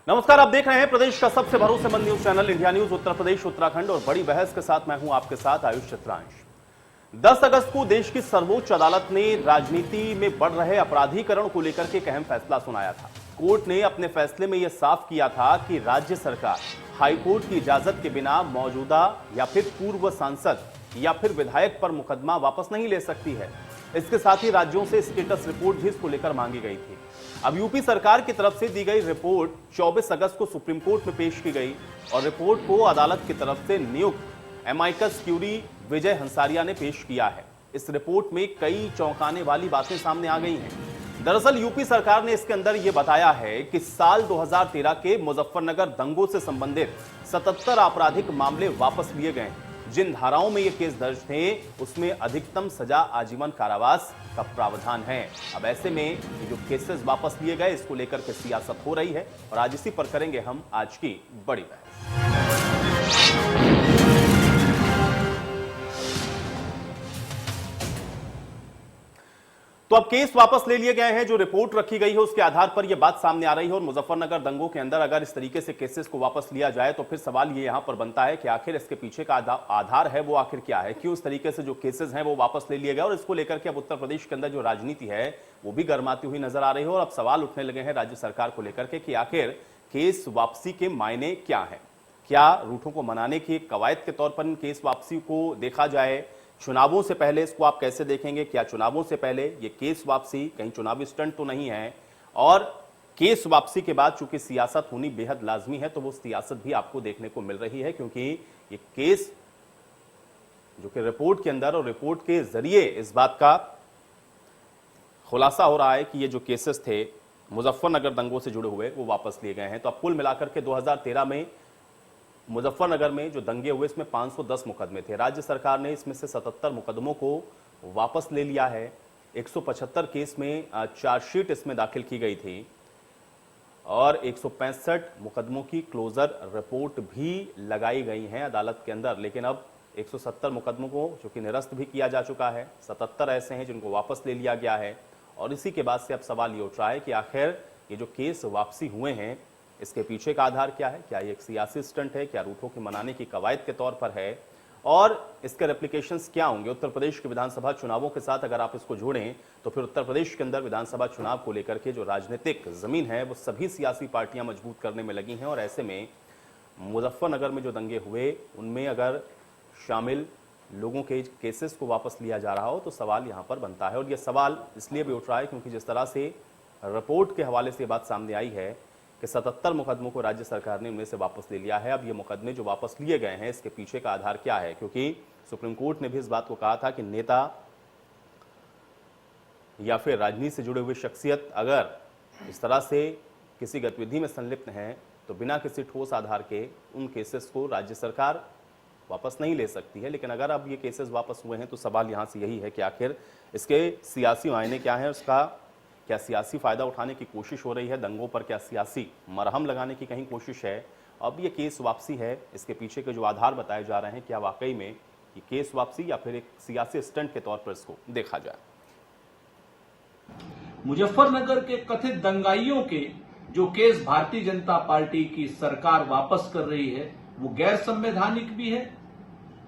नमस्कार, आप देख रहे हैं प्रदेश का सबसे भरोसेमंद news channel India news Uttar Pradesh Uttarakhand और बड़ी बहस के साथ मैं हूं आपके साथ आयुष चित्रांश। 10 अगस्त को देश की सर्वोच्च अदालत ने राजनीति में बढ़ रहे अपराधीकरण को लेकर के एक अहम फैसला सुनाया था। कोर्ट ने अपने फैसले में यह साफ किया था कि राज्य सरकार हाईकोर्ट की इजाजत के बिना मौजूदा या फिर पूर्व सांसद या फिर विधायक पर मुकदमा वापस नहीं ले सकती है। इसके साथ ही राज्यों से स्टेटस रिपोर्ट भी इसको लेकर मांगी गई थी। अब यूपी सरकार की तरफ से दी गई रिपोर्ट 24 अगस्त को सुप्रीम कोर्ट में पेश की गई और रिपोर्ट को अदालत की तरफ से नियुक्त एमाइकस क्यूरी विजय हंसारिया ने पेश किया है। इस रिपोर्ट में कई चौंकाने वाली बातें सामने आ गई हैं। दरअसल यूपी सरकार ने इसके अंदर यह बताया है कि साल 2013 के मुजफ्फरनगर दंगों से संबंधित 77 आपराधिक मामले वापस लिए गए। जिन धाराओं में ये केस दर्ज थे उसमें अधिकतम सजा आजीवन कारावास का प्रावधान है। अब ऐसे में ये जो केसेस वापस लिए गए इसको लेकर के सियासत हो रही है और आज इसी पर करेंगे हम आज की बड़ी बहस। तो अब केस वापस ले लिए गए हैं। जो रिपोर्ट रखी गई है उसके आधार पर यह बात सामने आ रही है और मुजफ्फरनगर दंगों के अंदर अगर इस तरीके से केसेस को वापस लिया जाए तो फिर सवाल ये यहां पर बनता है कि आखिर इसके पीछे का आधार है वो आखिर क्या है, क्यों इस तरीके से जो केसेस हैं वो वापस ले लिए गए। और इसको लेकर के अब उत्तर प्रदेश के अंदर जो राजनीति है वो भी गर्माती हुई नजर आ रही है और अब सवाल उठने लगे हैं राज्य सरकार को लेकर के कि आखिर केस वापसी के मायने क्या है। क्या रूठों को मनाने की कवायद के तौर पर केस वापसी को देखा जाए? चुनावों से पहले इसको आप कैसे देखेंगे? क्या चुनावों से पहले ये केस वापसी कहीं चुनावी स्टंट तो नहीं है? और केस वापसी के बाद चूंकि सियासत होनी बेहद लाजमी है तो वो सियासत भी आपको देखने को मिल रही है, क्योंकि ये केस जो कि रिपोर्ट के अंदर और रिपोर्ट के जरिए इस बात का खुलासा हो रहा है कि ये जो केसेस थे मुजफ्फरनगर दंगों से जुड़े हुए वो वापस लिए गए हैं। तो अब कुल मिलाकर के 2013 में मुजफ्फरनगर में जो दंगे हुए इसमें 510 मुकदमे थे। राज्य सरकार ने इसमें से 77 मुकदमों को वापस ले लिया है। 175 केस में चार्जशीट इसमें दाखिल की गई थी और 165 मुकदमों की क्लोजर रिपोर्ट भी लगाई गई हैं अदालत के अंदर। लेकिन अब 170 मुकदमों को जो कि निरस्त भी किया जा चुका है, 77 ऐसे हैं जिनको वापस ले लिया गया है। और इसी के बाद से अब सवाल ये उठ रहा है कि आखिर ये जो केस वापसी हुए हैं इसके पीछे का आधार क्या है? क्या ये एक सियासी स्टंट है? क्या रूठों के मनाने की कवायद के तौर पर है? और इसके रेप्लिकेशंस क्या होंगे उत्तर प्रदेश के विधानसभा चुनावों के साथ? अगर आप इसको जोड़ें तो फिर उत्तर प्रदेश के अंदर विधानसभा चुनाव को लेकर के जो राजनीतिक जमीन है वो सभी सियासी पार्टियां मजबूत करने में लगी हैं। और ऐसे में मुजफ्फरनगर में जो दंगे हुए उनमें अगर शामिल लोगों के केसेस को वापस लिया जा रहा हो तो सवाल यहां पर बनता है। और यह सवाल इसलिए भी उठ रहा है क्योंकि जिस तरह से रिपोर्ट के हवाले से बात सामने आई है कि 77 मुकदमों को राज्य सरकार ने उनमें से वापस ले लिया है। अब ये मुकदमे जो वापस लिए गए हैं इसके पीछे का आधार क्या है? क्योंकि सुप्रीम कोर्ट ने भी इस बात को कहा था कि नेता या फिर राजनीति से जुड़े हुए शख्सियत अगर इस तरह से किसी गतिविधि में संलिप्त हैं तो बिना किसी ठोस आधार के उन केसेस को राज्य सरकार वापस नहीं ले सकती है। लेकिन अगर अब ये केसेस वापस हुए हैं तो सवाल यहां से यही है कि आखिर इसके सियासी मायने क्या है? उसका क्या सियासी फायदा उठाने की कोशिश हो रही है दंगों पर? क्या सियासी मरहम लगाने की कहीं कोशिश है? अब ये केस वापसी है, इसके पीछे के जो आधार बताए जा रहे हैं क्या वाकई में ये केस वापसी या फिर एक सियासी स्टंट के तौर पर इसको देखा जाए? मुजफ्फरनगर के कथित दंगाइयों के जो केस भारतीय जनता पार्टी की सरकार वापस कर रही है वो गैर संवैधानिक भी है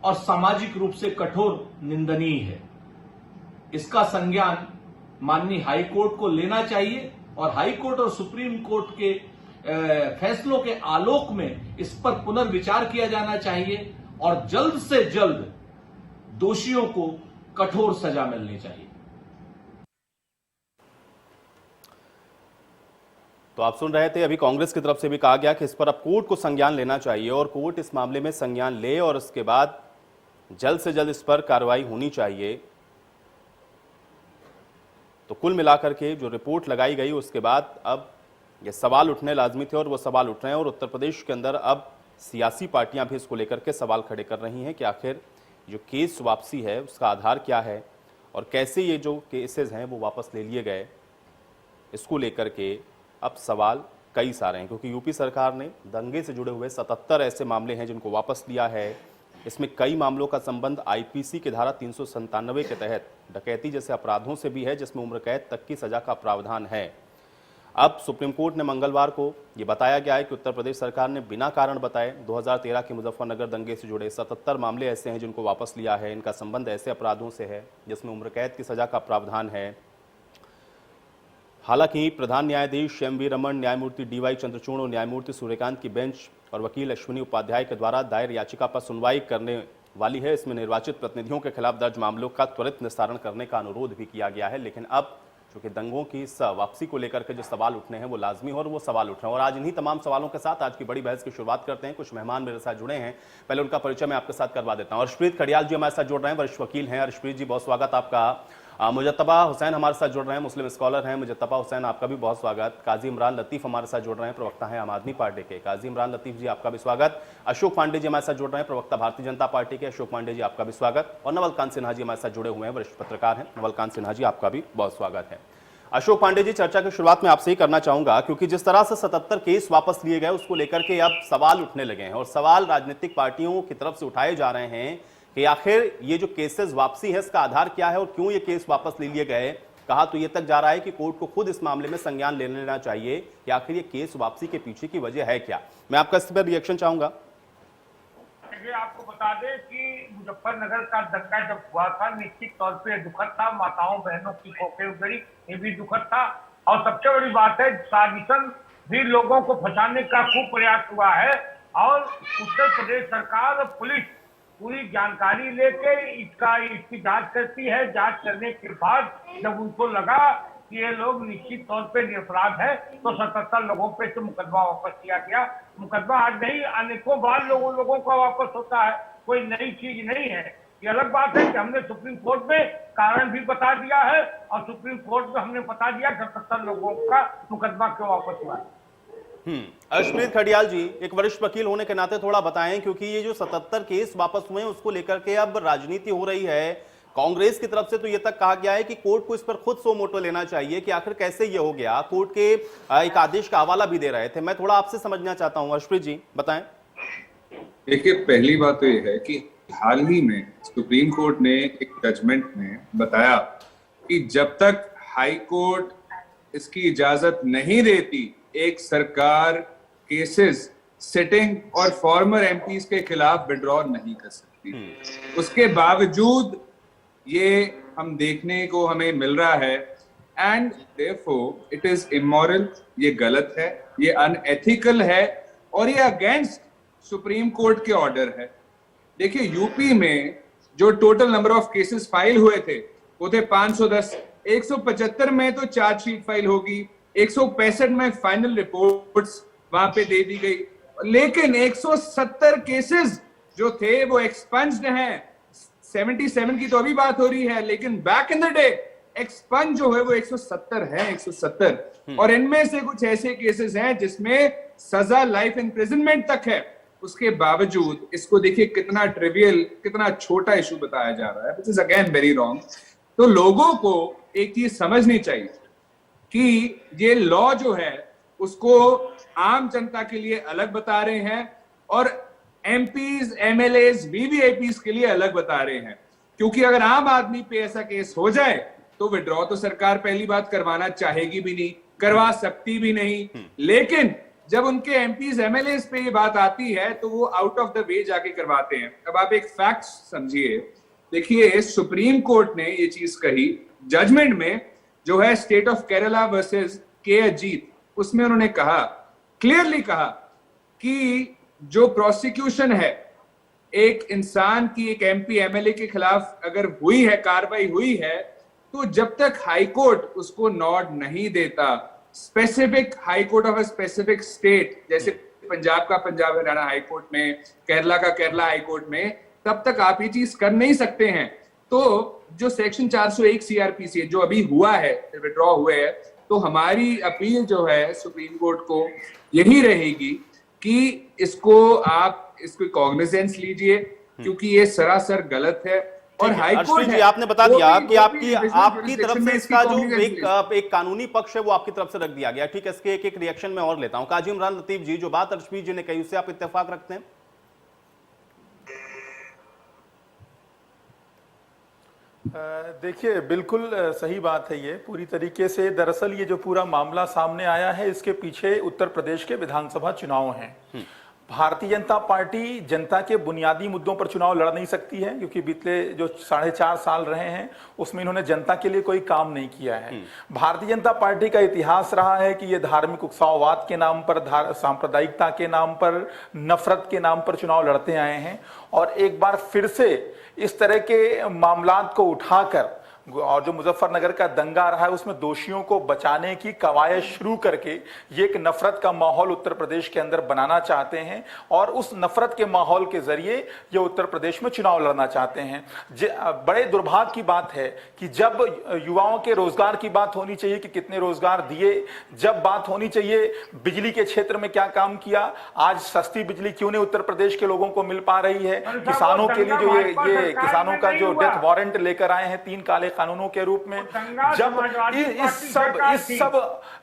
और सामाजिक रूप से कठोर निंदनीय है। इसका संज्ञान माननीय हाई कोर्ट को लेना चाहिए और हाई कोर्ट और सुप्रीम कोर्ट के फैसलों के आलोक में इस पर पुनर्विचार किया जाना चाहिए और जल्द से जल्द दोषियों को कठोर सजा मिलनी चाहिए। तो आप सुन रहे थे, अभी कांग्रेस की तरफ से भी कहा गया कि इस पर अब कोर्ट को संज्ञान लेना चाहिए और कोर्ट इस मामले में संज्ञान ले और उसके बाद जल्द से जल्द इस पर कार्रवाई होनी चाहिए। तो कुल मिलाकर के जो रिपोर्ट लगाई गई उसके बाद अब ये सवाल उठने लाजमी थे और वो सवाल उठ रहे हैं और उत्तर प्रदेश के अंदर अब सियासी पार्टियां भी इसको लेकर के सवाल खड़े कर रही हैं कि आखिर जो केस वापसी है उसका आधार क्या है और कैसे ये जो केसेस हैं वो वापस ले लिए गए। इसको लेकर के अब सवाल कई सारे हैं क्योंकि यूपी सरकार ने दंगे से जुड़े हुए 77 ऐसे मामले हैं जिनको वापस लिया है। इसमें कई मामलों का संबंध आईपीसी की धारा 397 के तहत डकैती जैसे अपराधों से भी है जिसमें उम्र कैद तक की सजा का प्रावधान है। अब सुप्रीम कोर्ट ने मंगलवार को ये बताया गया है कि उत्तर प्रदेश सरकार ने बिना कारण बताए 2013 के मुजफ्फरनगर दंगे से जुड़े 77 मामले ऐसे हैं जिनको वापस लिया है। इनका संबंध ऐसे अपराधों से है जिसमें उम्र कैद की सजा का प्रावधान है। हालांकि प्रधान न्यायाधीश एम.वी. रमन, न्यायमूर्ति डी.वाई. चंद्रचूड़ और न्यायमूर्ति सूर्यकांत की बेंच और वकील अश्विनी उपाध्याय के द्वारा दायर याचिका पर सुनवाई करने वाली है। इसमें निर्वाचित प्रतिनिधियों के खिलाफ दर्ज मामलों का त्वरित निस्तारण करने का अनुरोध भी किया गया है। लेकिन अब चूंकि दंगों की इस वापसी को लेकर के जो सवाल उठने हैं वो लाजमी हो और वो सवाल उठ रहे हैं। और आज इन्हीं तमाम सवालों के साथ आज की बड़ी बहस की शुरुआत करते हैं। कुछ मेहमान मेरे साथ जुड़े हैं, पहले उनका परिचय मैं आपके साथ करवा देता हूं। अर्शप्रीत खडियाल जी हमारे साथ जुड़ रहे हैं, वरिष्ठ वकील हैं। अर्शप्रीत जी बहुत स्वागत आपका। मुजत्तबा हुसैन हमारे साथ जुड़ रहे हैं, मुस्लिम स्कॉलर हैं। मुजत्तबा हुसैन आपका भी बहुत स्वागत। काजी इमरान लतीफ हमारे साथ जुड़ रहे हैं, प्रवक्ता हैं आम आदमी पार्टी के। काजी इमरान लतीफ जी आपका भी स्वागत। अशोक पांडे जी हमारे साथ जुड़ रहे हैं, प्रवक्ता भारतीय जनता पार्टी के। अशोक पांडे जी आपका भी स्वागत। और नवलकांत सिन्हा जी हमारे साथ जुड़े हुए हैं, वरिष्ठ पत्रकार हैं। नवलकांत सिन्हा जी आपका भी बहुत स्वागत है। अशोक पांडे जी, चर्चा की शुरुआत में आपसे ही करना चाहूंगा क्योंकि जिस तरह से 77 केस वापस लिए गए उसको लेकर के अब सवाल उठने लगे हैं और सवाल राजनीतिक पार्टियों की तरफ से उठाए जा रहे हैं कि आखिर ये जो केसेस वापसी है इसका आधार क्या है और क्यों ये केस वापस ले लिए गए। कहा तो ये तक जा रहा है कि कोर्ट को खुद इस मामले में संज्ञान ले लेना चाहिए कि आखिर ये केस वापसी के पीछे की वजह है क्या। मैं आपका इस पर रिएक्शन चाहूंगा। आपको बता दें कि मुजफ्फरनगर का दंगा जब हुआ था निश्चित तौर पे दुखद था, माताओं बहनों की कोखें उजड़ी, ये भी दुखद था। और सबसे बड़ी बात है साजिशन भी लोगों को फंसाने का खूब प्रयास हुआ है और उत्तर प्रदेश सरकार और पुलिस पूरी जानकारी लेके इसकी जांच करती है। जांच करने के बाद जब उनको लगा कि ये लोग निश्चित तौर पे निरपराध है तो 77 लोगों पे से मुकदमा वापस किया गया। मुकदमा आज नहीं, अनेकों बार लोगों का वापस होता है, कोई नई चीज नहीं है। ये अलग बात है कि हमने सुप्रीम कोर्ट में कारण भी बता दिया है और सुप्रीम कोर्ट में हमने बता दिया 77 लोगों का मुकदमा क्यों वापस हुआ है। अर्शप्रीत खडियाल जी, एक वरिष्ठ वकील होने के नाते थोड़ा बताएं क्योंकि ये जो 77 केस वापस हुए हैं उसको लेकर के अब राजनीति हो रही है। कांग्रेस की तरफ से तो ये तक कहा गया है कि कोर्ट को इस पर खुद सो मोटो लेना चाहिए कि आखिर कैसे ये हो गया। कोर्ट के एक आदेश का हवाला भी दे रहे थे। मैं थोड़ा आपसे समझना चाहता हूं, अर्शप्रीत जी बताएं। देखिए, पहली बात तो ये है कि हाल ही में सुप्रीम कोर्ट ने एक जजमेंट में बताया कि जब तक हाई कोर्ट इसकी इजाजत नहीं देती एक सरकार केसेस सिटिंग और फॉर्मर एमपीज के खिलाफ विड्रॉ नहीं कर सकती। उसके बावजूद ये हम देखने को हमें मिल रहा है and therefore it is immoral, ये गलत है, ये अनएथिकल है और ये अगेंस्ट सुप्रीम कोर्ट के ऑर्डर है। देखिए, यूपी में जो total number of cases file हुए थे वो थे 510। 175 में तो चार्जशीट फाइल होगी, 165 में फाइनल रिपोर्ट्स वहां पे दे दी गई, लेकिन 170 केसेस जो थे वो एक्सपंज्ड हैं। 77 की तो अभी बात हो रही है, लेकिन back in the day expunge जो है वो 170 है, 170। और इनमें से कुछ ऐसे केसेस हैं जिसमें सजा लाइफ इंप्रिजनमेंट तक है। उसके बावजूद इसको देखिए कितना ट्रिवियल, कितना छोटा इशू बताया जा रहा है, which is again very wrong. तो लोगों को एक चीज समझनी चाहिए कि ये लॉ जो है उसको आम जनता के लिए अलग बता रहे हैं और एमपीज, एमएलएज, वीवीआईपीज के लिए अलग बता रहे हैं। क्योंकि अगर आम आदमी पे ऐसा केस हो जाए तो विड्रॉ तो सरकार पहली बात करवाना चाहेगी भी नहीं, करवा सकती भी नहीं। लेकिन जब उनके एमपीज, एमएलएज पे ये बात आती है तो वो आउट ऑफ द वे जाके करवाते हैं। अब आप एक फैक्ट समझिए, देखिए सुप्रीम कोर्ट ने ये चीज कही जजमेंट में, जो है स्टेट ऑफ केरला वर्सेस के अजीत, उसमें उन्होंने कहा, क्लियरली कहा कि जो प्रोसिक्यूशन है एक इंसान की, एक एमपी एमएलए के खिलाफ अगर हुई है, कार्रवाई हुई है, तो जब तक हाई कोर्ट उसको नॉड नहीं देता, specific high court of a specific state, जैसे पंजाब का पंजाब हरियाणा हाई कोर्ट में, केरला का केरला हाई कोर्ट में, तब तक आप ये चीज कर नहीं सकते हैं। तो जो सेक्शन 401 सीआरपीसी जो अभी हुआ है, विड्रॉ हुए है, तो हमारी अपील जो है सुप्रीम कोर्ट को यही रहेगी कि इसको कॉग्निजेंस लीजिए, क्योंकि ये सरासर गलत है। और हाई कोर्ट जी, आपने बता दिया कि आपकी तरफ से इसका जो एक कानूनी पक्ष है वो आपकी तरफ से रख दिया गया। ठीक है, इसके एक रिएक्शन में और लेता हूं। काजी इमरान लतीफ जी, जो बात अर्शप्रीत जी ने कही उससे आप इत्तेफाक रखते हैं? देखिए, बिल्कुल सही बात है। ये पूरी तरीके से दरअसल ये जो पूरा मामला सामने आया है, इसके पीछे उत्तर प्रदेश के विधानसभा चुनाव हैं। भारतीय जनता पार्टी जनता के बुनियादी मुद्दों पर चुनाव लड़ नहीं सकती है, क्योंकि बीते जो 4.5 साल रहे हैं उसमें इन्होंने जनता के लिए कोई काम नहीं किया है। भारतीय जनता पार्टी का इतिहास रहा है कि ये धार्मिक उकसाववाद के नाम पर, सांप्रदायिकता के नाम पर, नफरत के नाम पर चुनाव लड़ते आए हैं, और एक बार फिर से इस तरह के मामलात को उठाकर, और जो मुजफ्फरनगर का दंगा रहा है उसमें दोषियों को बचाने की कवायद शुरू करके ये एक नफरत का माहौल उत्तर प्रदेश के अंदर बनाना चाहते हैं, और उस नफरत के माहौल के जरिए ये उत्तर प्रदेश में चुनाव लड़ना चाहते हैं। बड़े दुर्भाग्य की बात है कि जब युवाओं के रोजगार की बात होनी चाहिए कि कितने रोजगार दिए, जब बात होनी चाहिए बिजली के क्षेत्र में क्या काम किया, आज सस्ती बिजली क्यों नहीं उत्तर प्रदेश के लोगों को मिल पा रही है, किसानों के लिए जो ये किसानों का जो डेथ वारंट लेकर आए हैं 3 काले कानूनों के रूप में, जब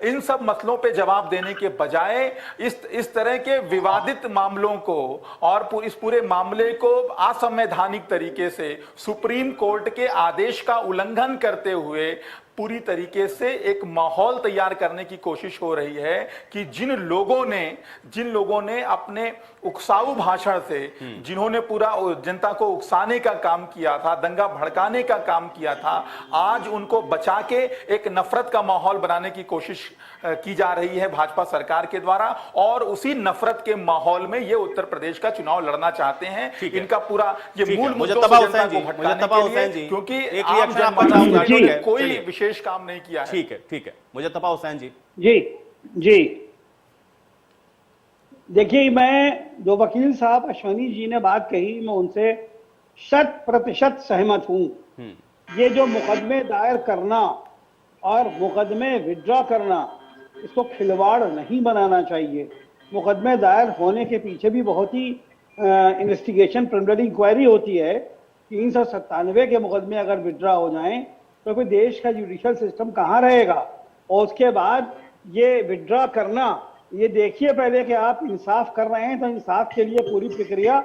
इन सब मसलों पे जवाब देने के बजाय इस तरह के विवादित मामलों को और इस पूरे मामले को असंवैधानिक तरीके से सुप्रीम कोर्ट के आदेश का उल्लंघन करते हुए पूरी तरीके से एक माहौल तैयार करने की कोशिश हो रही है कि जिन लोगों ने अपने उकसाऊ भाषण से, जिन्होंने पूरा जनता को उकसाने का काम किया था, दंगा भड़काने का काम किया था, आज उनको बचा के एक नफरत का माहौल बनाने की कोशिश की जा रही है भाजपा सरकार के द्वारा, और उसी नफरत के माहौल में ये उत्तर प्रदेश का चुनाव लड़ना चाहते हैं। इनका पूरा ये मूल मुद्दों से जनता को भटकाने के लिए, क्योंकि आम जनता ने कोई विशेष काम नहीं किया है। ठीक है मुजफ्फर हुसैन जी। जी देखिए, मैं जो वकील साहब अश्वनी जी ने बात कही, मैं उनसे 100% सहमत हूं। ये जो मुकदमे दायर करना और मुकदमे विड्रॉ करना, इसको खिलवाड़ नहीं बनाना चाहिए। मुकदमे दायर होने के पीछे भी बहुत ही इन्वेस्टिगेशन, प्रिलिमिनरी इंक्वायरी होती है। 397 के मुकदमे अगर विड्रॉ हो जाएं तो फिर देश का जुडिशियल सिस्टम कहाँ रहेगा। और उसके बाद ये विड्रॉ करना, ये देखिए पहले कि आप इंसाफ कर रहे हैं तो इंसाफ के लिए पूरी प्रक्रिया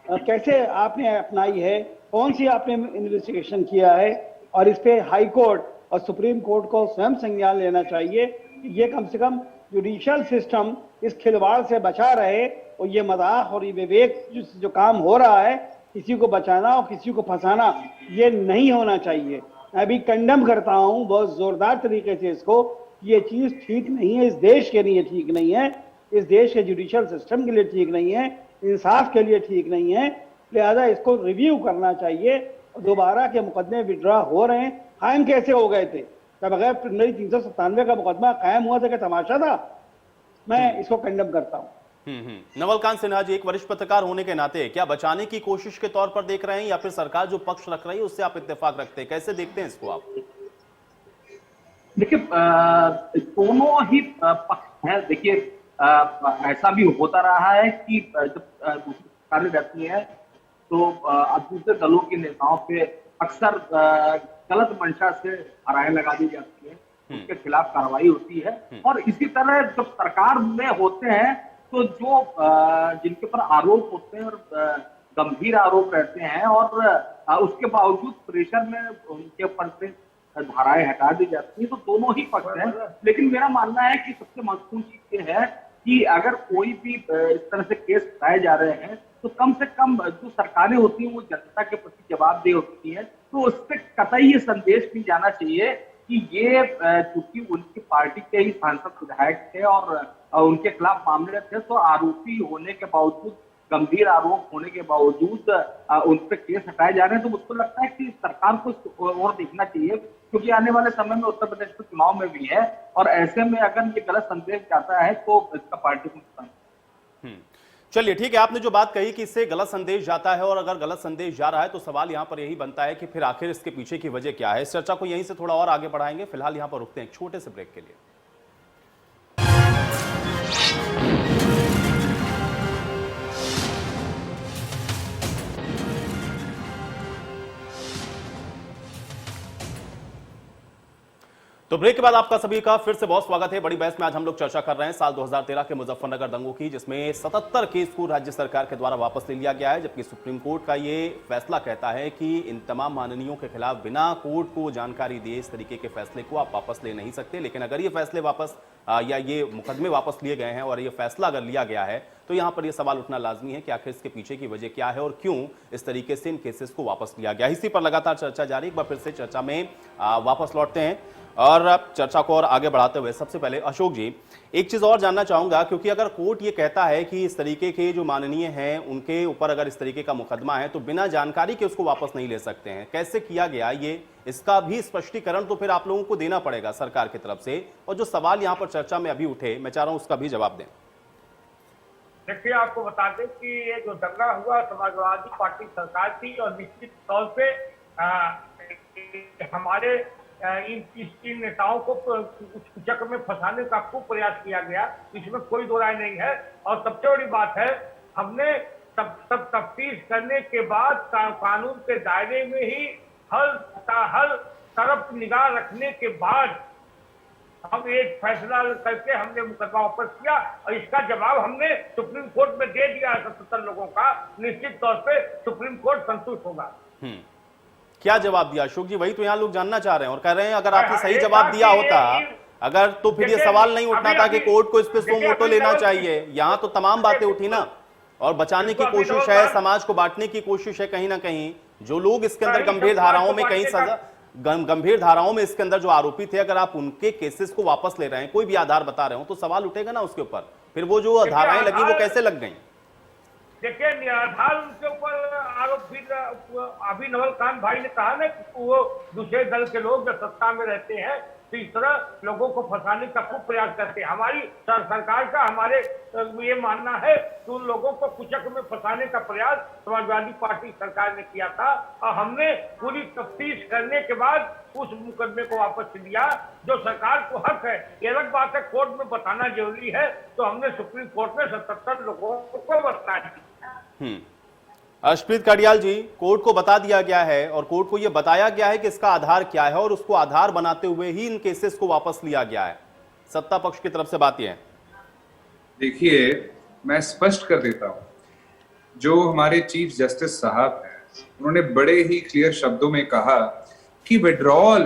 कैसे आपने अपनाई है, कौन सी आपने इन्वेस्टिगेशन किया है, और इस पे हाई कोर्ट और सुप्रीम कोर्ट को स्वयं संज्ञान लेना चाहिए। ये कम से कम जुडिशियल सिस्टम इस खिलवाड़ से बचा रहे, और ये मजाक और ये विवेक जो काम हो रहा है, किसी को बचाना और किसी को फंसाना, ये नहीं होना चाहिए। मैं भी कंडम करता हूं बहुत जोरदार तरीके से इसको। ये चीज ठीक नहीं है, इस देश के लिए ठीक नहीं है, इस देश के जुडिशियल सिस्टम के लिए ठीक नहीं है, इंसाफ के लिए ठीक नहीं है। लिहाजा इसको रिव्यू करना चाहिए। दोबारा के मुकदमे विड्रॉ हो रहे हैं, कायम कैसे हो गए थे? तब बगैर 397 का मुकदमा कायम हुआ था, क्या तमाशा था? मैं इसको कंडम करता हूँ। नवलकांत सिन्हा जी, एक वरिष्ठ पत्रकार होने के नाते क्या बचाने की कोशिश के तौर पर देख रहे हैं, या फिर सरकार जो पक्ष रख रही है उससे आप इत्तेफाक रखते हैं? कैसे देखते हैं इसको आप? देखिए, दोनों ही पक्ष हैं। देखिए, ऐसा भी होता रहा है कि जब दूसरी सरकारें रहती है तो दूसरे दलों के नेताओं पे अक्सर गलत मंशा से नाराएं लगा दी जाती है, उसके खिलाफ कार्रवाई होती है। और इसी तरह जब सरकार में होते हैं तो जो जिनके ऊपर आरोप होते हैं और गंभीर आरोप रहते हैं, और उसके बावजूद प्रेशर में उनके ऊपर से धाराएं हटा दी जाती है, तो दोनों ही पक्ष हैं। लेकिन मेरा मानना है कि सबसे महत्वपूर्ण चीज ये है कि अगर कोई भी इस तरह से केस उठाए जा रहे हैं तो कम से कम जो सरकारें होती हैं वो जनता के प्रति जवाबदेह होती हैं। तो उससे कतई ये संदेश भी जाना चाहिए कि ये चूंकि उनकी पार्टी के ही सांसद विधायक थे और उनके खिलाफ मामले थे, तो आरोपी होने के बावजूद, गंभीर आरोप होने के बावजूद उन पर केस हटाए जा रहे हैं। तो मुझको लगता है कि सरकार को और देखना चाहिए, क्योंकि आने वाले समय में उत्तर प्रदेश में चुनाव में भी है, और ऐसे में अगर ये गलत संदेश जाता है तो इसका पार्टी को नुकसान। चलिए ठीक है, आपने जो बात कही कि इससे गलत संदेश जाता है, और अगर गलत संदेश जा रहा है तो सवाल यहां पर यही बनता है कि फिर आखिर इसके पीछे की वजह क्या है। इस चर्चा को यहीं से थोड़ा और आगे बढ़ाएंगे, फिलहाल यहां पर रुकते हैं एक छोटे से ब्रेक के लिए। तो ब्रेक के बाद आपका सभी का फिर से बहुत स्वागत है। बड़ी बहस में आज हम लोग चर्चा कर रहे हैं साल 2013 के मुजफ्फरनगर दंगों की, जिसमें 77 केस को राज्य सरकार के द्वारा वापस ले लिया गया है, जबकि सुप्रीम कोर्ट का ये फैसला कहता है कि इन तमाम माननीयों के खिलाफ बिना कोर्ट को जानकारी दिए इस तरीके के फैसले को आप वापस ले नहीं सकते। लेकिन अगर ये फैसले वापस या ये मुकदमे वापस लिए गए हैं और ये फैसला अगर लिया गया है तो यहां पर यह सवाल उठना लाजमी है कि आखिर इसके पीछे की वजह क्या है और क्यों इस तरीके से इन केसेस को वापस लिया गया। इसी पर लगातार चर्चा जारी। एक बार फिर से चर्चा में वापस लौटते हैं और चर्चा को और आगे बढ़ाते हुए सबसे पहले अशोक जी, एक चीज और जानना चाहूंगा, क्योंकि अगर कोर्ट ये कहता है कि इस तरीके के जो माननीय हैं उनके ऊपर अगर इस तरीके का मुकदमा है तो बिना जानकारी के उसको वापस नहीं ले सकते हैं, कैसे किया गया ये, इसका भी स्पष्टीकरण तो फिर आप लोगों को देना पड़ेगा सरकार की तरफ से। और जो सवाल यहां पर चर्चा में अभी उठे, मैं चाह रहा हूं उसका भी जवाब दें। देखिए, आपको बता दें कि ये जो दंगा हुआ समाजवादी पार्टी सरकार थी और निश्चित तौर पे हमारे इन नेताओं को चक्र में फंसाने का खूब प्रयास किया गया, इसमें कोई दो राय नहीं है। और सबसे बड़ी बात है, हमने सब तफ्तीश करने के बाद कानून के दायरे में ही हर तरफ निगाह रखने के बाद हम एक फैसला करके हमने मुकदमा वापस किया और इसका जवाब हमने सुप्रीम कोर्ट में दे दिया। 77 लोगों का निश्चित तौर पे सुप्रीम कोर्ट संतुष्ट होगा। क्या जवाब दिया अशोक जी? वही तो यहाँ लोग जानना चाह रहे हैं और कह रहे हैं अगर आपने सही जवाब दिया होता अगर तो फिर ये सवाल नहीं उठना था कि कोर्ट को इस पे सो मोटो लेना चाहिए। यहाँ तो तमाम बातें उठी ना, और बचाने की कोशिश है, समाज को बांटने की कोशिश है। कहीं ना कहीं जो लोग इसके अंदर गंभीर धाराओं में कहीं सजा गंभीर धाराओं में इसके अंदर जो आरोपी थे, अगर आप उनके केसेस को वापस ले रहे हैं, कोई भी आधार बता रहे हो, तो सवाल उठेगा ना उसके ऊपर। फिर वो जो धाराएं लगी वो कैसे लग गई? देखिए, निराधार उनके ऊपर आरोप भी अभी नवल कांत भाई ने कहा ना कि वो दूसरे दल के लोग जो सत्ता में रहते हैं तो इस तरह लोगों को फंसाने का खूब प्रयास करते हैं। हमारी सरकार का हमारे ये मानना है कि उन लोगों को कुचक में फंसाने का प्रयास समाजवादी पार्टी सरकार ने किया था और हमने पूरी तफ्तीश करने के बाद उस मुकदमे को वापस लिया, जो सरकार को हक है। ये अलग बात है कोर्ट में बताना जरूरी है, तो हमने सुप्रीम कोर्ट में 77 लोगों को बताया। अर्शप्रीत काडियाल जी, कोर्ट को बता दिया गया है और कोर्ट को यह बताया गया है कि इसका आधार क्या है और उसको आधार बनाते हुए ही इन केसेस को वापस लिया गया है। सत्ता पक्ष की तरफ से बात यह है। देखिए, मैं स्पष्ट कर देता हूं, जो हमारे चीफ जस्टिस साहब हैं उन्होंने बड़े ही क्लियर शब्दों में कहा कि विड्रॉल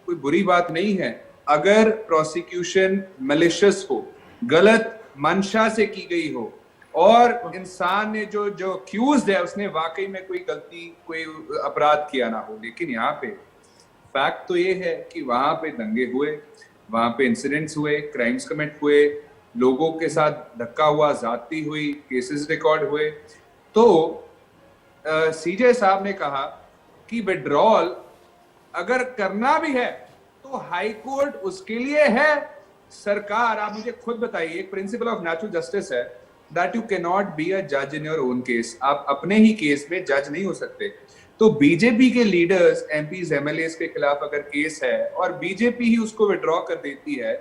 कोई बुरी बात नहीं है अगर प्रोसिक्यूशन मैलिशियस हो, गलत मंशा से की गई हो और इंसान ने जो अक्यूज्ड है उसने वाकई में कोई गलती, कोई अपराध किया ना हो। लेकिन यहाँ पे फैक्ट तो ये है कि वहां पे दंगे हुए, वहां पे इंसिडेंट्स हुए, क्राइम्स कमिट हुए, लोगों के साथ धक्का हुआ, ज्यादती हुई, केसेस रिकॉर्ड हुए। तो सीजे साहब ने कहा कि विड्रॉल अगर करना भी है तो हाई कोर्ट उसके लिए है। सरकार, आप मुझे खुद बताइए, एक प्रिंसिपल ऑफ नेचुरल जस्टिस है that you cannot be a judge in your own case। आप अपने ही केस में जज नहीं हो सकते। तो बीजेपी के लीडर्स, एमपीज, एमएलएस के खिलाफ अगर केस है और बीजेपी ही उसको विड्रॉ कर देती है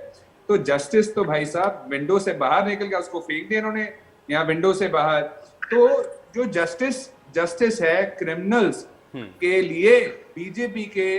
तो जस्टिस तो भाई साहब विंडो से बाहर निकल गया, उसको फेंक दिया इन्होंने यहाँ विंडो से बाहर। तो जो जस्टिस है क्रिमिनल्स के लिए, बीजेपी के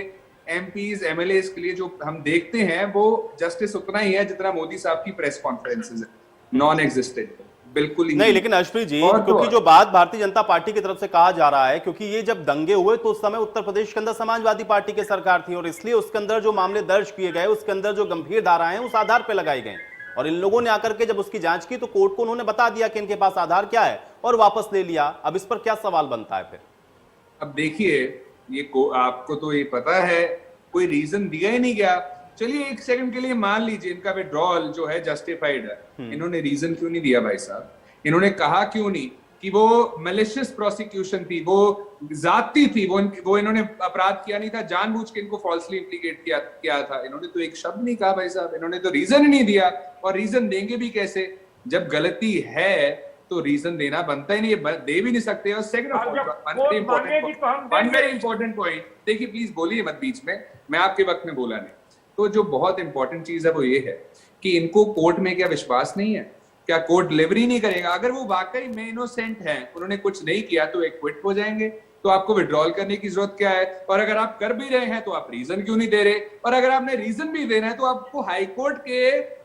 एमपीज, एमएलएस के लिए जो हम देखते हैं वो जस्टिस उतना ही है जितना मोदी साहब की प्रेस कॉन्फ्रेंसेस है, नॉन एग्जिस्टेंट, बिल्कुल ही नहीं। लेकिन अर्शप्रीत जी, क्योंकि जो बात भारतीय जनता पार्टी की तरफ से कहा जा रहा है, क्योंकि ये जब दंगे हुए तो उस समय उत्तर प्रदेश के अंदर समाजवादी पार्टी की सरकार थी और इसलिए उसके अंदर जो मामले दर्ज किए गए, उसके अंदर जो गंभीर धाराएं उस आधार पर लगाई गई और इन लोगों ने आकर के जब उसकी जांच की तो कोर्ट को उन्होंने बता दिया कि इनके पास आधार क्या है और वापस ले लिया। अब इस पर क्या सवाल बनता है फिर? अब देखिए, आपको तो ये पता है, कोई रीजन दिया ही नहीं गया। चलिए एक सेकंड के लिए मान लीजिए इनका विड्रॉल जो है जस्टिफाइड है, इन्होंने रीजन क्यों नहीं दिया भाई साहब? इन्होंने कहा क्यों नहीं कि वो मैलिशियस प्रोसिक्यूशन थी, वो जाती थी, वो इन्होंने अपराध किया नहीं था, जानबूझ के इनको फॉल्सली इम्प्लीकेट किया था। इन्होंने तो एक शब्द नहीं कहा भाई साहब, इन्होंने तो रीजन ही नहीं दिया। और रीजन देंगे भी कैसे? जब गलती है तो रीजन देना बनता ही नहीं, दे भी नहीं सकते। और सेकंड वेरी इंपॉर्टेंट पॉइंट, देखिए प्लीज बोलिए मत बीच में, मैं आपके वक्त में बोला नहीं। तो जो बहुत इंपॉर्टेंट चीज है वो ये है कि इनको कोर्ट में क्या विश्वास नहीं है? क्या कोर्ट डिलीवरी नहीं करेगा? अगर वो वाकई में इनोसेंट हैं, उन्होंने कुछ नहीं किया तो एक्विट हो जाएंगे। तो आपको विड्रॉल करने की जरूरत क्या है? और अगर आप कर भी रहे हैं तो आप रीजन क्यों नहीं दे रहे? और अगर आपने रीजन भी देना है तो आपको हाईकोर्ट के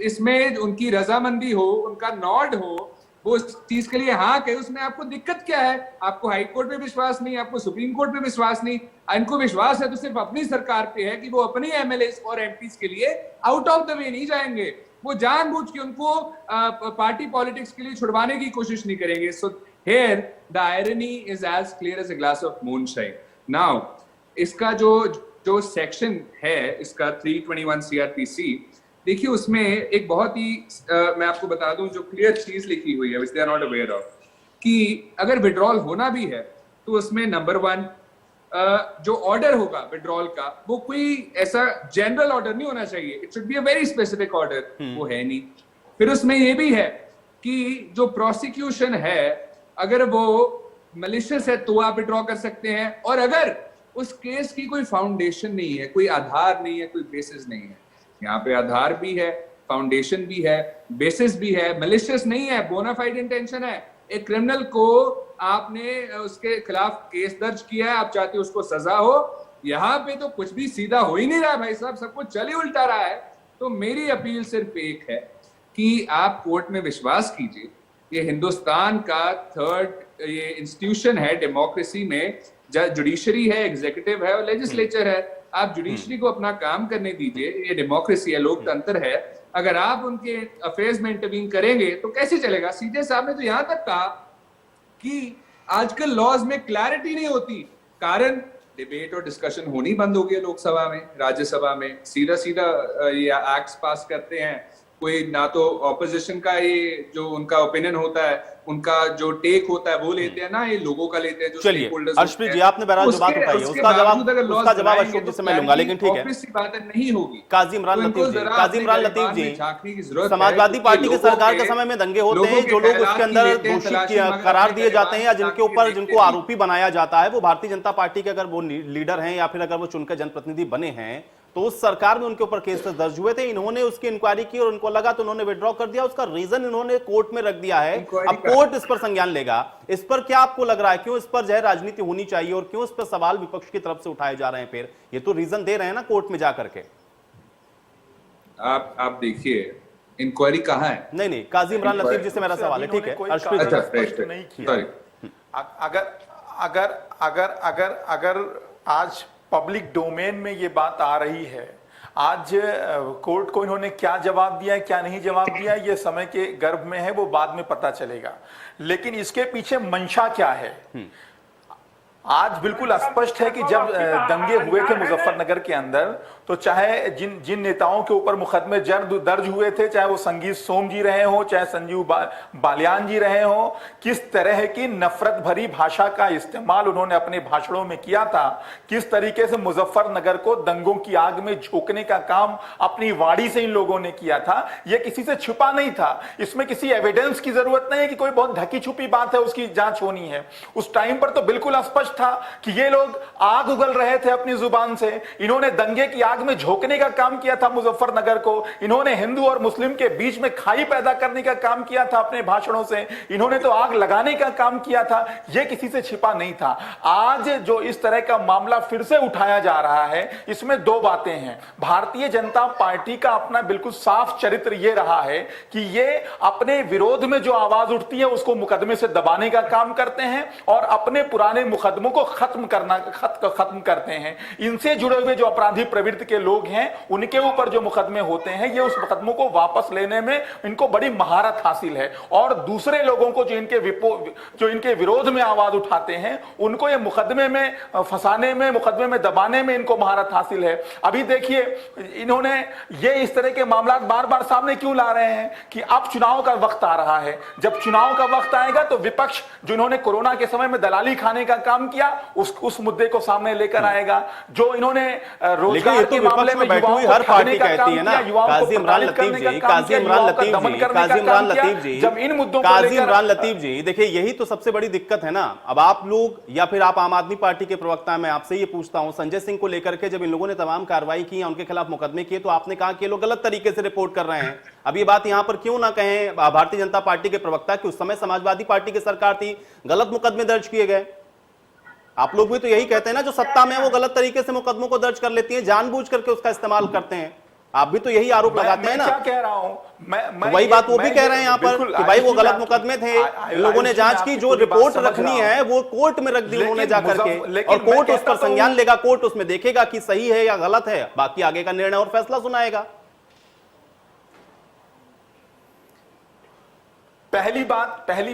इसमें उनकी रजामंदी हो, उनका नॉड हो, वो इस चीज के लिए हाँ कहे, उसमें आपको दिक्कत क्या है? आपको हाईकोर्ट पे विश्वास नहीं, आपको सुप्रीम कोर्ट पे विश्वास नहीं, इनको विश्वास है तो सिर्फ अपनी सरकार पे है कि वो अपने एमएलए और एमपीज के लिए आउट ऑफ द वे नहीं जाएंगे, वो जानबूझ के उनको पार्टी पॉलिटिक्स के लिए छुड़वाने की कोशिश नहीं करेंगे। सो here the irony is as clear as a glass of moonshine. Now इसका जो सेक्शन है इसका 321 CRPC, देखिए उसमें एक बहुत ही मैं आपको बता दूं जो क्लियर चीज लिखी हुई है which they are not aware of, कि अगर विड्रॉल होना भी है तो उसमें नंबर 1 जो ऑर्डर होगा विड्रॉल का वो कोई ऐसा जनरल ऑर्डर नहीं होना चाहिए, it should be a very specific order, वो है नहीं। फिर उसमें ये भी है कि जो प्रोसिक्यूशन है अगर वो मलिशियस है तो आप विड्रॉ कर सकते हैं, और अगर उस केस की कोई फाउंडेशन नहीं है, कोई आधार नहीं है, कोई बेसिस नहीं है, यहाँ पे आधार भी है, फाउंडेशन भी है, बेसिस भी है, मलिशियस नहीं है, बोनाफाइड इंटेंशन है, एक क्रिमिनल को आपने उसके खिलाफ केस दर्ज किया है, आप चाहते हो उसको सजा हो, यहाँ पे तो कुछ भी सीधा हो ही नहीं रहा भाई साहब, सब कुछ चल ही उल्टा रहा है। तो मेरी अपील सिर्फ एक है कि आप कोर्ट में विश्वास कीजिए, ये हिंदुस्तान का थर्ड ये इंस्टीट्यूशन है डेमोक्रेसी में, जुडिशरी है, एग्जीक्यूटिव है और लेजिस्लेचर है, आप जुडिशरी को अपना काम करने दीजिए, ये डेमोक्रेसी है, लोकतंत्र है। अगर आप उनके अफेयर्स में इंटरवीन करेंगे तो कैसे चलेगा? सीधे साहब ने तो यहां तक कहा कि आजकल लॉज में क्लैरिटी नहीं होती, कारण डिबेट और डिस्कशन होनी बंद हो गई लोकसभा में, राज्यसभा में, सीधा सीधा ये एक्ट्स पास करते हैं, कोई ना तो ऑपोजिशन का ये जो उनका ओपिनियन होता है, उनका जो टेक होता है वो लेते हैं, ना ये लोगों का लेते हैं जो चलिए अर्शप्रीत जी, आपने बहरहाल जो बात बताई है उसका जवाब अशोक जी से मैं लूंगा, लेकिन ठीक है बात नहीं होगी। काजी इमरान लतीफ जी, समाजवादी पार्टी की सरकार के समय में दंगे होते हैं, जो लोग उसके अंदर दोषी करार दिए जाते हैं या जिनको आरोपी बनाया जाता है वो भारतीय जनता पार्टी के अगर वो लीडर हैं या फिर अगर वो चुनकर जनप्रतिनिधि बने हैं तो उस सरकार में उनके ऊपर केस दर्ज हुए थे, इन्होंने उसकी इंक्वायरी की और उनको लगा तो उन्होंने विड्रॉ कर दिया, उसका रीजन इन्होंने कोर्ट में रख दिया है, अब कोर्ट इस पर संज्ञान लेगा। इस पर क्या आपको लग रहा है, क्यों इस पर जो है राजनीति होनी चाहिए और क्यों इस पर सवाल विपक्ष की तरफ से उठाए जा रहे हैं? फिर ये तो रीजन दे रहे हैं ना कोर्ट में जाकर के। आप देखिए इंक्वायरी कहाँ है? नहीं, काजी इमरान लतीफ जी से मेरा सवाल है, ठीक है अगर आज पब्लिक डोमेन में ये बात आ रही है, आज कोर्ट को इन्होंने क्या जवाब दिया है क्या नहीं जवाब दिया ये समय के गर्भ में है, वो बाद में पता चलेगा, लेकिन इसके पीछे मंशा क्या है आज बिल्कुल स्पष्ट है कि जब दंगे हुए थे मुजफ्फरनगर के अंदर तो चाहे जिन नेताओं के ऊपर मुकदमे दर्ज हुए थे, चाहे वो संगीत सोम जी रहे हो, चाहे संजीव बालियान जी रहे हो, किस तरह की नफरत भरी भाषा का इस्तेमाल उन्होंने अपने भाषणों में किया था, किस तरीके से मुजफ्फरनगर को दंगों की आग में झोंकने का काम अपनी वाणी से इन लोगों ने किया था, यह किसी से छुपा नहीं था। इसमें किसी एविडेंस की जरूरत नहीं है कि कोई बहुत ढकी छुपी बात है उसकी जांच होनी है। उस टाइम पर तो बिल्कुल स्पष्ट था कि ये लोग आग उगल रहे थे अपनी जुबान से, इन्होंने दंगे की आग में झोंकने का काम किया था मुजफ्फरनगर को, इन्होंने हिंदू और मुस्लिम के बीच में खाई पैदा करने का काम किया था अपने भाषणों से, इन्होंने तो आग लगाने का काम किया था, यह किसी से छिपा नहीं था। आज जो इस तरह का मामला फिर से उठाया जा रहा है इसमें दो बातें हैं। भारतीय जनता पार्टी का अपना बिल्कुल साफ चरित्र यह रहा है कि ये अपने विरोध में जो आवाज उठती है उसको मुकदमे से दबाने का काम करते हैं और अपने पुराने मुकदमों को खत्म करते हैं। इनसे जुड़े हुए जो अपराधी प्रवृत्ति के लोग हैं उनके ऊपर जो मुकदमे होते हैं ये उस मुकदमों को वापस लेने में इनको बड़ी महारत हासिल है, और दूसरे लोगों को जो इनके विरोध में आवाज उठाते हैं उनको ये मुकदमे में फंसाने में, मुकदमे में दबाने में इनको महारत हासिल है। अभी देखिए इन्होंने ये इस तरह के मामला बार बार सामने क्यों ला रहे हैं कि अब चुनाव का वक्त आ रहा है, जब चुनाव का वक्त आएगा तो विपक्ष जो इन्होंने कोरोना के समय में दलाली खाने का काम किया उस मुद्दे को सामने लेकर आएगा, जो इन्होंने रोजगार के मामले में बैठी हुई हर पार्टी कहती है ना, काजी इमरान लतीफ जी, देखिए यही तो सबसे बड़ी दिक्कत है ना। अब आप लोग या फिर आप आम आदमी पार्टी के प्रवक्ता, मैं आपसे ये पूछता हूं, संजय सिंह को लेकर के जब इन लोगों ने तमाम कार्रवाई की, उनके खिलाफ मुकदमे किए, तो आपने कहा कि लोग गलत तरीके से रिपोर्ट कर रहे हैं। अब ये बात यहां पर क्यों ना कहें भारतीय जनता पार्टी के प्रवक्ता कि उस समय समाजवादी पार्टी की सरकार थी, गलत मुकदमे दर्ज किए गए? आप लोग भी तो यही कहते हैं ना, जो सत्ता में है वो गलत तरीके से मुकदमों को दर्ज कर लेती है, जानबूझ करके उसका इस्तेमाल करते हैं। आप भी तो यही आरोप लगाते हैं ना। क्या कह रहा हूं तो वही बात वो भी कह रहे हैं यहाँ पर कि भाई वो गलत मुकदमे थे, इन लोगों ने जांच की, जो रिपोर्ट रखनी है वो कोर्ट में रख दी उन्होंने जाकर के, और कोर्ट उस पर संज्ञान लेगा, कोर्ट उसमें देखेगा कि सही है या गलत है, बाकी आगे का निर्णय और फैसला सुनाएगा। पहली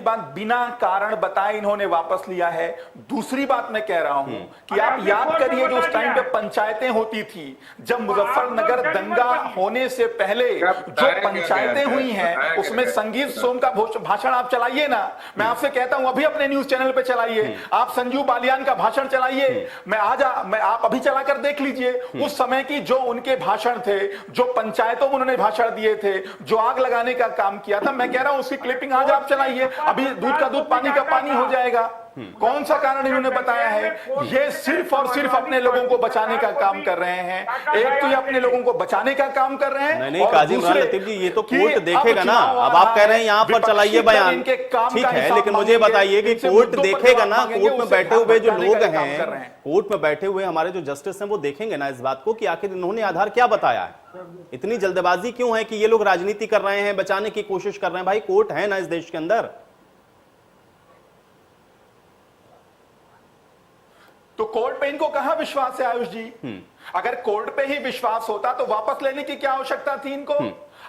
बात बिना कारण बताए इन्होंने वापस लिया है। दूसरी बात मैं कह रहा हूं कि आप याद करिए जो उस टाइम पे पंचायतें होती थी, जब मुजफ्फरनगर दंगा होने से पहले जो पंचायतें हुई हैं उसमें संगीत सोम का भाषण आप चलाइए ना, मैं आपसे कहता हूं अभी अपने न्यूज चैनल पे चलाइए, आप संजीव बालियान का भाषण चलाइए, मैं आप अभी चलाकर देख लीजिए उस समय की जो उनके भाषण थे, जो पंचायतों में उन्होंने भाषण दिए थे, जो आग लगाने का काम किया था। मैं कह रहा हूं उसकी क्लिपिंग आज आप चलाइए, अभी दूध का दूध पानी का पानी हो जाएगा। कौन सा कारण इन्होंने बताया है? ये सिर्फ और सिर्फ अपने लोगों को बचाने का काम कर रहे हैं। एक तो ये अपने लोगों को बचाने का काम कर रहे हैं। नहीं काजिम लतीफ जी, ये तो कोर्ट देखेगा ना। अब आप कह रहे हैं यहाँ पर चलाइए बयान, ठीक है, लेकिन मुझे बताइए कि कोर्ट देखेगा ना, कोर्ट में बैठे हुए जो लोग हैं, कोर्ट में बैठे हुए हमारे जो जस्टिस हैं वो देखेंगे ना इस बात को कि आखिर इन्होंने आधार क्या बताया है, इतनी जल्दबाजी क्यों है कि ये लोग राजनीति कर रहे हैं, बचाने की कोशिश कर रहे हैं। भाई कोर्ट है ना इस देश के अंदर। तो कोर्ट पे इनको कहां विश्वास है आयुष जी? अगर कोर्ट पे ही विश्वास होता तो वापस लेने की क्या आवश्यकता थी इनको?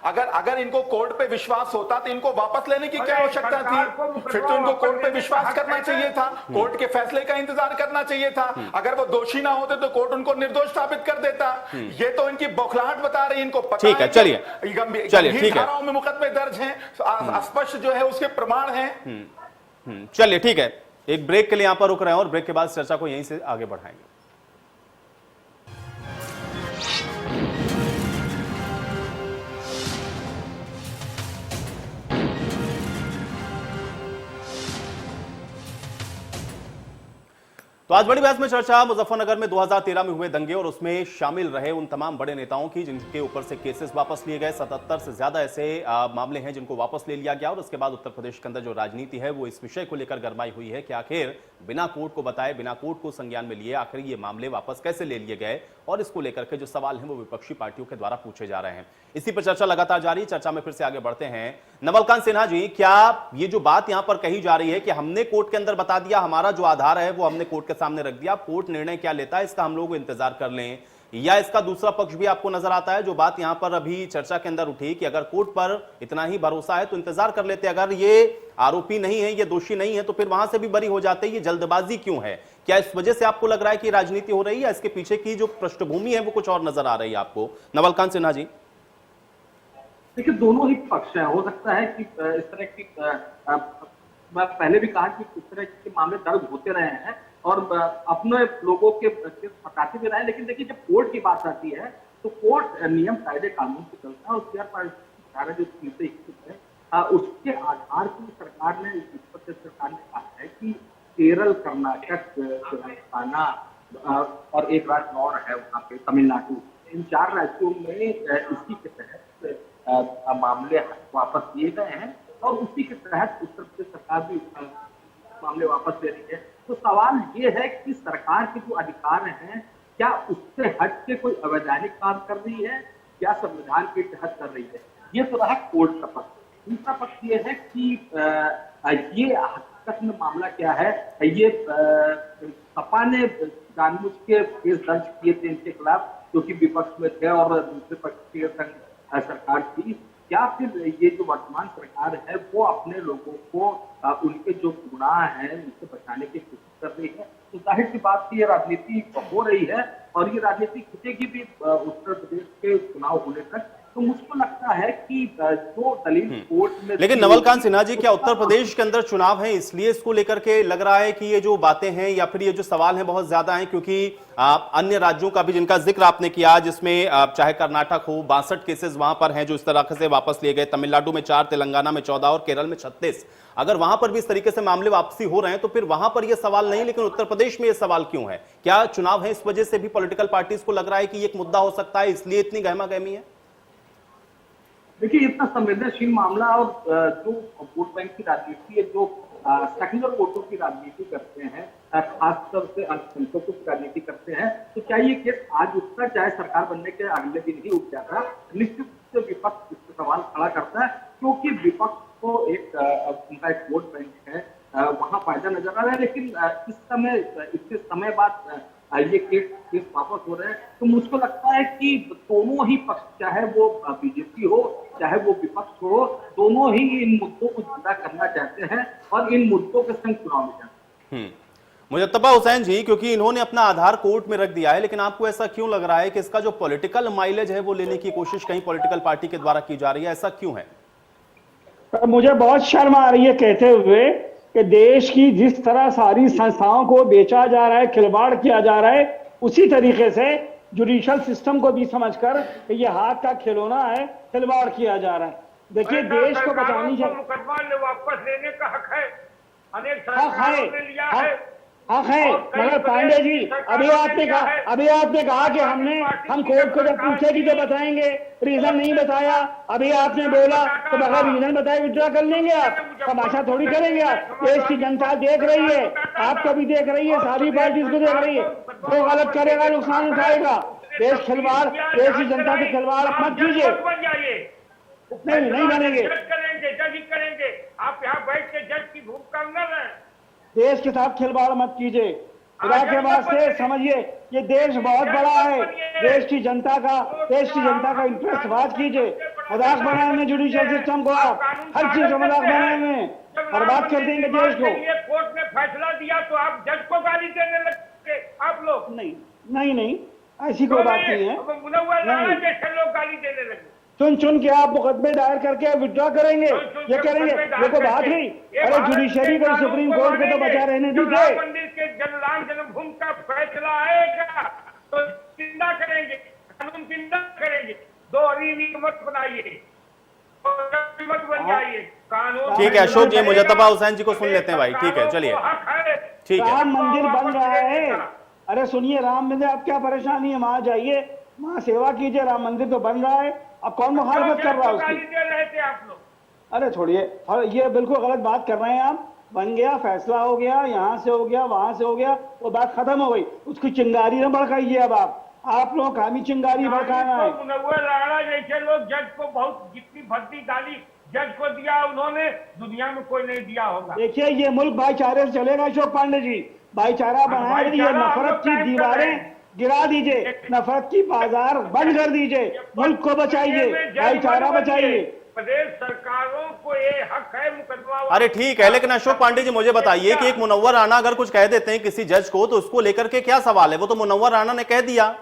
अगर इनको कोर्ट पे विश्वास होता तो इनको वापस लेने की क्या आवश्यकता थी? फिर तो इनको कोर्ट पे विश्वास करना चाहिए था, कोर्ट के फैसले का इंतजार करना चाहिए था। अगर वो दोषी ना होते तो कोर्ट उनको निर्दोष साबित कर देता। ये तो इनकी बौखलाहट बता रही है, इनको पता ठीक है, चलिए ठीक है, धाराओं में मुकदमे दर्ज हैं, स्पष्ट जो है उसके प्रमाण हैं। चलिए ठीक है, एक ब्रेक के लिए यहां पर रुक रहे हैं और ब्रेक के बाद चर्चा को यहीं से आगे बढ़ाएंगे। तो आज बड़ी बहस में चर्चा मुजफ्फरनगर में 2013 में हुए दंगे और उसमें शामिल रहे उन तमाम बड़े नेताओं की जिनके ऊपर से केसेस वापस लिए गए। 77 से ज्यादा ऐसे मामले हैं जिनको वापस ले लिया गया और उसके बाद उत्तर प्रदेश के अंदर जो राजनीति है वो इस विषय को लेकर गरमाई हुई है कि आखिर बिना कोर्ट को बताए, बिना कोर्ट को संज्ञान में लिए आखिर ये मामले वापस कैसे ले लिए गए, और इसको लेकर के जो सवाल हैं वो विपक्षी पार्टियों के द्वारा पूछे जा रहे हैं। इसी पर चर्चा लगातार जारी। चर्चा में फिर से आगे बढ़ते हैं। नवलकांत सिन्हा जी, क्या ये जो बात यहां पर कही जा रही है कि हमने कोर्ट के अंदर बता दिया, हमारा जो आधार है वो हमने कोर्ट के सामने रख दिया, कोर्ट निर्णय क्या लेता है इसका हम लोग इंतजार कर लें, या इसका दूसरा पक्ष भी आपको नजर आता है? जो बात यहां पर अभी चर्चा के अंदर उठी कि अगर कोर्ट पर इतना ही भरोसा है तो इंतजार कर लेते, अगर ये आरोपी नहीं है, ये दोषी नहीं है तो फिर वहां से भी बरी हो जाते, ये जल्दबाजी क्यों है? क्या इस वजह से आपको लग रहा है कि राजनीति हो रही है? इसके पीछे की जो पृष्ठभूमि है वो कुछ और नजर आ रही है आपको? नवलकांत सिन्हा जी, देखिए दोनों ही पक्ष हैं। हो सकता है कि इस तरह की मैं पहले भी कहा कि इस तरह के मामले दर्ज होते रहे हैं और अपने लोगों के पटाते भी रहे, लेकिन देखिए जब कोर्ट की बात आती है तो कोर्ट नियम कायदे कानून से चलता है और जो 321 है उसके आधार पर सरकार ने कहा है कि केरल, कर्नाटक, तेलंगाना और एक राज्य और है वहाँ पे तमिलनाडु, इन 4 राज्यों में इसी के तहत मामले वापस लिए गए हैं और उसी के तहत उत्तर प्रदेश सरकार भी मामले वापस ले रही है। तो सवाल ये है कि सरकार के जो अधिकार हैं क्या उससे हट के कोई अवैधानिक काम कर रही है, क्या संविधान के तहत कर रही है? ये तो रहा कोर्ट का पक्ष। दूसरा पक्ष ये है कि ये हकीकत में मामला क्या है, ये सपा ने जानबूझ के केस दर्ज किए थे इनके खिलाफ क्योंकि विपक्ष में थे और दूसरे पक्ष की सरकार थी, या फिर ये जो वर्तमान सरकार है वो अपने लोगों को उनके जो गुनाह हैं उनसे बचाने की कोशिश कर रही है? तो जाहिर सी बात की ये राजनीति हो रही है और ये राजनीति खिंचेगी भी उत्तर प्रदेश के चुनाव होने तक। तो मुझको लगता है कि जो दलील कोर्ट में, लेकिन नवलकांत सिन्हा जी, क्या उत्तर प्रदेश के अंदर चुनाव है इसलिए इसको लेकर के लग रहा है कि ये जो बातें हैं या फिर ये जो सवाल हैं बहुत ज्यादा हैं? क्योंकि अन्य राज्यों का भी जिनका जिक्र आपने किया, जिसमें चाहे कर्नाटक हो, 62 केसेस वहां पर हैं जो इस तरह से वापस लिए गए, तमिलनाडु में 4, तेलंगाना में 14 और केरल में 36। अगर वहां पर भी इस तरीके से मामले वापसी हो रहे हैं तो फिर वहां पर यह सवाल नहीं, लेकिन उत्तर प्रदेश में यह सवाल क्यों है? क्या चुनाव है इस वजह से भी पॉलिटिकल पार्टीज को लग रहा है कि एक मुद्दा हो सकता है, इसलिए इतनी गहमा गहमी है? देखिए इतना संवेदनशील मामला और जो वोट बैंक की राजनीति है, जो सेक्युलर वोटों की राजनीति करते हैं, खासतौर से अल्पसंख्यकों को राजनीति करते हैं, तो क्या ये केस आज उठता, चाहे सरकार बनने के अगले दिन ही उठ जाता? निश्चित रूप से विपक्ष इस पर सवाल खड़ा करता है, क्योंकि विपक्ष को एक उनका एक वोट बैंक है, वहां फायदा नजर आ रहा है। लेकिन इस समय, इसके समय बाद ये केस वापस हो रहे हैं, तो मुझको लगता है कि दोनों ही पक्ष, चाहे वो बीजेपी हो चाहे वो विपक्ष हो, दोनों ही इन मुद्दों को जिंदा करना चाहते हैं और इन मुद्दों के संग चुनाव में जाते हैं। मुजत्तबा हुसैन जी, क्योंकि इन्होंने अपना आधार कोर्ट में रख दिया है, लेकिन आपको ऐसा क्यों लग रहा है कि इसका जो पॉलिटिकल माइलेज है वो लेने की कोशिश कहीं पॉलिटिकल पार्टी के द्वारा की जा रही है? ऐसा क्यों है? मुझे बहुत शर्म आ रही है कहते हुए कि देश की जिस तरह सारी संस्थाओं को बेचा जा रहा है, खिलवाड़ किया जा रहा है, उसी तरीके से जुडिशियल सिस्टम को भी समझकर कि ये हाथ का खिलौना है, खिलवाड़ किया जा रहा है। देखिए, देश को बचानी चाहिए। मुकदमा वापस लेने का हक है, अनेक हक है, सरकारों ने लिया है। हक है, मगर पांडे जी, अभी आपने कहा कि हम कोर्ट को जब पूछेगी तो बताएंगे, रीजन नहीं बताया। अभी आपने बोला तो बगैर रीजन बताए विड्रॉ कर लेंगे आप? तमाशा थोड़ी करेंगे आप। देश की जनता देख रही है, आपको भी देख रही है, सारी पार्टी को देख रही है। जो गलत करेगा नुकसान उठाएगा। देश खिलवाड़, देश की जनता से खिलवाड़ मत कीजिए। नहीं बनेंगे, जज ही करेंगे। आप यहाँ बैठ के जज की भूमिका न लें। देश के साथ खिलवाड़ मत कीजिए, खुदा के वास्ते समझिए, ये देश बहुत बड़ा है। देश की जनता का इंटरेस्ट बात कीजिए। मजाक बनाए हुए जुडिशियल सिस्टम को, आप हर चीज का मजाक बनाए हुए, बर्बाद कर देंगे देश को। कोर्ट ने फैसला दिया तो आप जज को गाली देने लगे आप लोग? नहीं, ऐसी कोई बात नहीं है। जैसे लोग गाली देने लगे। चुन के आप मुकदमे दायर करके विड्रॉ करेंगे, ये करेंगे। देखो बात हुई, अरे जुडिशरी को, सुप्रीम कोर्ट को तो बचा रहने दीजिए। राम मंदिर के राम जन्मभूमि का फैसला आएगा तो जिंदा करेंगे, कानून जिंदा करेंगे। दो मत बनाइए, मत बन जाइए कानून। ठीक है अशोक जी, मुजत्तबा हुसैन जी को सुन लेते हैं भाई। ठीक है, चलिए, ठीक है। राम मंदिर बन रहा है, अरे सुनिए, राम मंदिर, आप क्या परेशानी है? वहां जाइए, वहां सेवा कीजिए। राम मंदिर तो बन रहा है, अब कौन मुखालफत कर रहा है उसकी? आप लोग अरे छोड़िए, और ये बिल्कुल गलत बात कर रहे हैं आप। बन गया, फैसला हो गया, यहाँ से हो गया, वहां से हो गया, वो बात खत्म हो गई। उसकी चिंगारी न भड़काइए। अब आप लोग कामी चिंगारी भड़काना है। मुनव्वर राणा जैसे लोग जज को बहुत जितनी भद्दी गाली जज को दिया, उन्होंने दुनिया में कोई नहीं दिया होगा। देखिए, ये मुल्क भाईचारे से चलेगा अशोक पांडे जी। भाईचारा बनाए, ये नफरत की दीवारें गिरा दीजिए, नफरत की बाजार बंद कर दीजिए, मुल्क को बचाइए, भाईचारा बचाइए। प्रदेश सरकारों को ये हक है मुकदमा। अरे ठीक है, लेकिन अशोक पांडे जी मुझे बताइए कि एक मुनव्वर राणा अगर कुछ कह देते हैं किसी जज को, तो उसको लेकर के क्या सवाल है? वो तो मुनव्वर राणा ने कह दिया,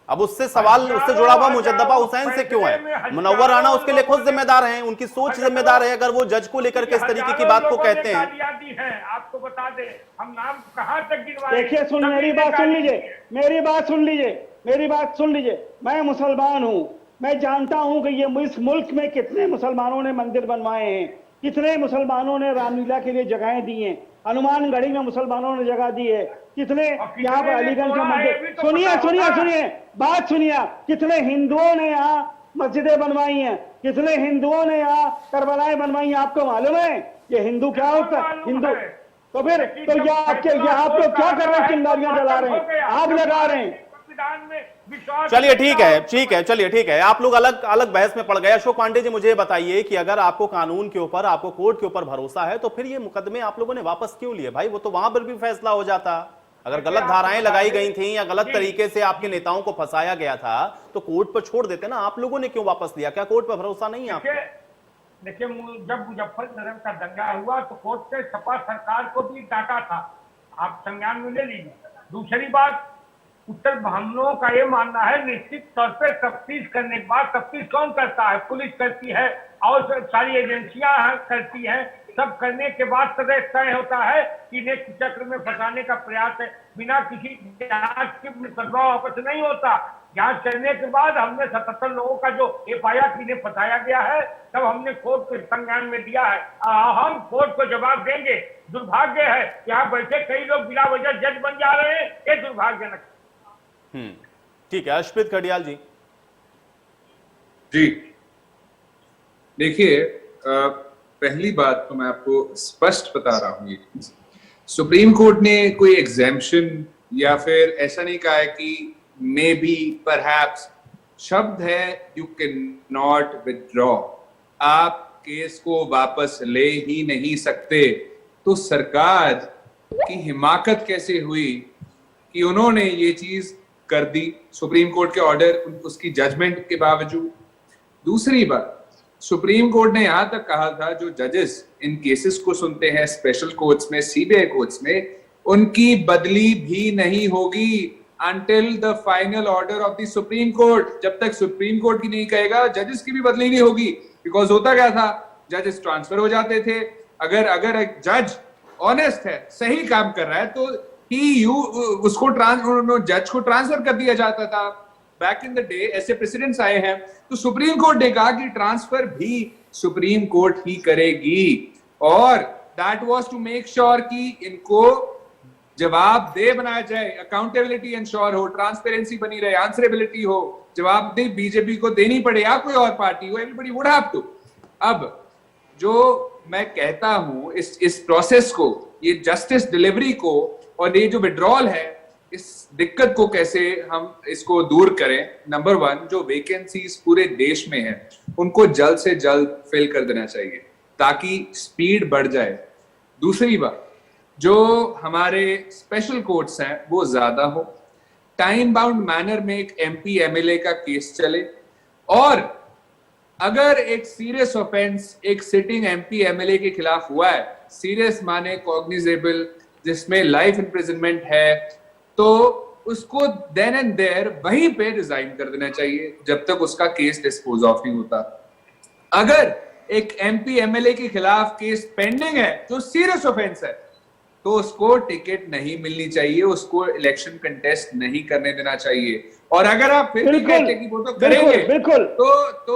अब उससे सवाल, उससे जुड़ा हुआ मुजद्दबा हुसैन से क्यों है? मुनव्वर राणा उसके लिए खुद जिम्मेदार हैं, उनकी सोच जिम्मेदार है अगर वो जज को लेकर के इस तरीके की बात को कहते हैं। आपको बता दें, हम नाम कहां तक गिनवाएं? देखिए, मेरी बात सुन लीजिए। मैं मुसलमान हूं, मैं जानता हूं कि ये इस मुल्क में कितने मुसलमानों ने मंदिर बनवाए हैं, कितने मुसल्मानों ने रामलीला के लिए जगहें दी हैं, हनुमानगढ़ी में मुसलमानों ने जगह दी है, कितने यहाँ पर अलीगंज का मंदिर, सुनिए बात सुनिए, कितने हिंदुओं ने यहाँ मस्जिदें बनवाई हैं, कितने हिंदुओं ने यहाँ करबलाएं बनवाई हैं, आपको मालूम है? ये हिंदू क्या होता है? हिंदू तो फिर तो ये आप लोग क्या कर रहे हैं? चिंगारियां जला रहे हैं, आग लगा रहे हैं। चलिए ठीक है, आप लोग अलग बहस में पड़ गए। अशोक पांडे जी, मुझे बताइए कि अगर आपको कानून के ऊपर, आपको कोर्ट के ऊपर भरोसा है, तो फिर ये मुकदमे आप लोगों ने वापस क्यों लिए भाई? वो तो वहां पर भी फैसला हो जाता। अगर गलत धाराएं लगाई गई थी या गलत तरीके से आपके नेताओं को फंसाया गया था, तो कोर्ट पर छोड़ देते ना। आप लोगों ने क्यों वापस लिया? क्या कोर्ट पर भरोसा नहीं है आपको? देखिए, जब मुजफ्फरनगर का दंगा हुआ तो कोर्ट ने सपा सरकार को भी डांटा था, आप संज्ञान में ले लीजिए। दूसरी बात, उत्तर हम लोगों का ये मानना है, निश्चित तौर पर तफ्तीश करने के बाद, तफ्तीश कौन करता है? पुलिस करती है और सारी एजेंसियां करती हैं। सब करने के बाद तय होता है कि इन्हें चक्र में फंसाने का प्रयास है। बिना किसी जांच के मुकदमा वापस नहीं होता। जांच करने के बाद हमने 77 लोगों का जो FIR इन्हें फंसाया गया है, तब हमने कोर्ट को संज्ञान में दिया है। हम कोर्ट को जवाब देंगे। दुर्भाग्य है यहाँ बैठे कई लोग बिना वजह जज बन जा रहे हैं, ये दुर्भाग्यजनक। ठीक है, अशप्रीत खडियाल जी। जी देखिए, पहली बात तो मैं आपको स्पष्ट बता रहा हूं, ये सुप्रीम कोर्ट ने कोई एग्जेम्पशन या फिर ऐसा नहीं कहा है कि मे बी परहैप्स, शब्द है यू कैन नॉट विथड्रॉ, आप केस को वापस ले ही नहीं सकते। तो सरकार की हिमाकत कैसे हुई कि उन्होंने ये चीज कर दी सुप्रीम कोर्ट के ऑर्डर, उसकी जजमेंट के बावजूद। दूसरी बात, सुप्रीम कोर्ट ने यहां तक कहा था जो जजेस इन केसेस को सुनते हैं स्पेशल कोर्ट्स में, सीबीआई कोर्ट्स में, उनकी बदली भी नहीं होगी until the final order of the supreme court. जब तक सुप्रीम कोर्ट की नहीं कहेगा जजेस की भी बदली नहीं होगी। बिकॉज होता क्या था, जजेस ट्रांसफर हो जाते थे। अगर एक जज ऑनेस्ट है, सही काम कर रहा है, तो उसको जज को ट्रांसफर कर दिया जाता था। बैक इन द डे ऐसे प्रेसिडेंट्स आए हैं। तो सुप्रीम कोर्ट ने कहा कि ट्रांसफर भी सुप्रीम कोर्ट ही करेगी, और that was to make sure कि इनको जवाबदेह बनाया जाए, अकाउंटेबिलिटी इंश्योर हो, ट्रांसपेरेंसी बनी रहे, आंसरेबिलिटी हो, जवाबदेही बीजेपी को देनी पड़े या कोई और पार्टी हो, एवरीबॉडी वुड हैव टू। अब जो मैं कहता हूं इस प्रोसेस को, ये जस्टिस डिलीवरी को और ये जो विड्रॉल है, इस दिक्कत को कैसे हम इसको दूर करें। नंबर वन, जो वैकेंसीज पूरे देश में है उनको जल्द से जल्द फिल कर देना चाहिए ताकि स्पीड बढ़ जाए। दूसरी बात, जो हमारे स्पेशल कोर्ट्स हैं वो ज्यादा हो, टाइम बाउंड मैनर में एक एमपी एमएलए का केस चले, और अगर एक सीरियस ऑफेंस एक सिटिंग एमपी एमएलए के खिलाफ हुआ है, सीरियस माने कॉग्निजेबल, जिसमें लाइफ इम्प्रिजनमेंट है, तो उसको देन एंड देयर वहीं पे रिजाइन कर देना चाहिए जब तक उसका केस डिस्पोज ऑफ नहीं होता। अगर एक एमपी एमएलए के खिलाफ केस पेंडिंग है जो सीरियस ऑफेंस है, तो उसको टिकट नहीं मिलनी चाहिए, उसको इलेक्शन कंटेस्ट नहीं करने देना चाहिए। और अगर आप फिर भी कहते कि वो तो करेंगे, बिल्कुल, तो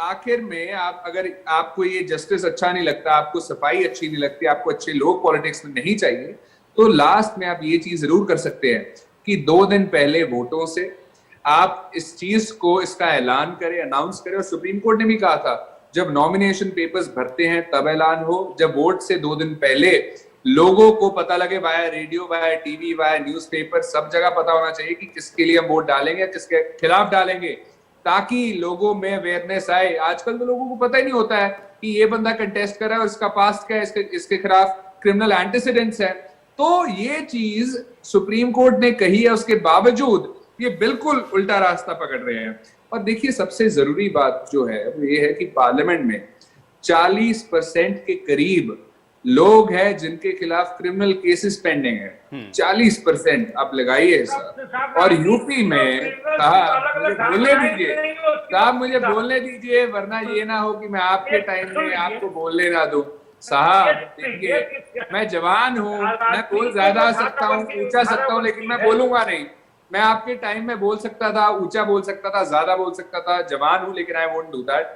आखिर में अगर आपको ये जस्टिस अच्छा नहीं लगता, आपको सफाई अच्छी नहीं लगती, आपको अच्छे लोग पॉलिटिक्स में नहीं चाहिए, तो लास्ट में आप ये चीज जरूर कर सकते हैं कि 2 दिन पहले वोटों से आप इस चीज को, इसका ऐलान करें, अनाउंस करें। और सुप्रीम कोर्ट ने भी कहा था जब नॉमिनेशन पेपर्स भरते हैं तब ऐलान हो, जब वोट से 2 दिन पहले लोगों को पता लगे, via radio, via TV, via newspaper, सब जगह पता होना चाहिए कि किसके लिए हम वोट डालेंगे, किसके खिलाफ डालेंगे, ताकि लोगों में अवेयरनेस आए। आजकल तो लोगों को पता ही नहीं होता है कि ये बंदा कंटेस्ट कर रहा है और इसका पास्ट क्या है, इसके खिलाफ क्रिमिनल एंटीसीडेंट्स है। तो ये चीज सुप्रीम कोर्ट ने कही है, उसके बावजूद ये बिल्कुल उल्टा रास्ता पकड़ रहे हैं। और देखिए, सबसे जरूरी बात जो है वो ये है कि पार्लियामेंट में 40% के करीब लोग हैं जिनके खिलाफ क्रिमिनल केसेस पेंडिंग है। 40%, आप लगाइए हिसाब। और यूपी में मुझे बोलने दीजिए, वरना ये ना हो कि मैं आपके टाइम में आपको बोलने ना दूं। साहब देखिए, मैं जवान हूँ, मैं बोल ज्यादा सकता हूँ, ऊंचा सकता हूँ, लेकिन मैं बोलूंगा नहीं। मैं आपके टाइम में बोल सकता था, ऊंचा बोल सकता था, ज्यादा बोल सकता था, जवान हूँ, लेकिन आई वोंट डू दैट।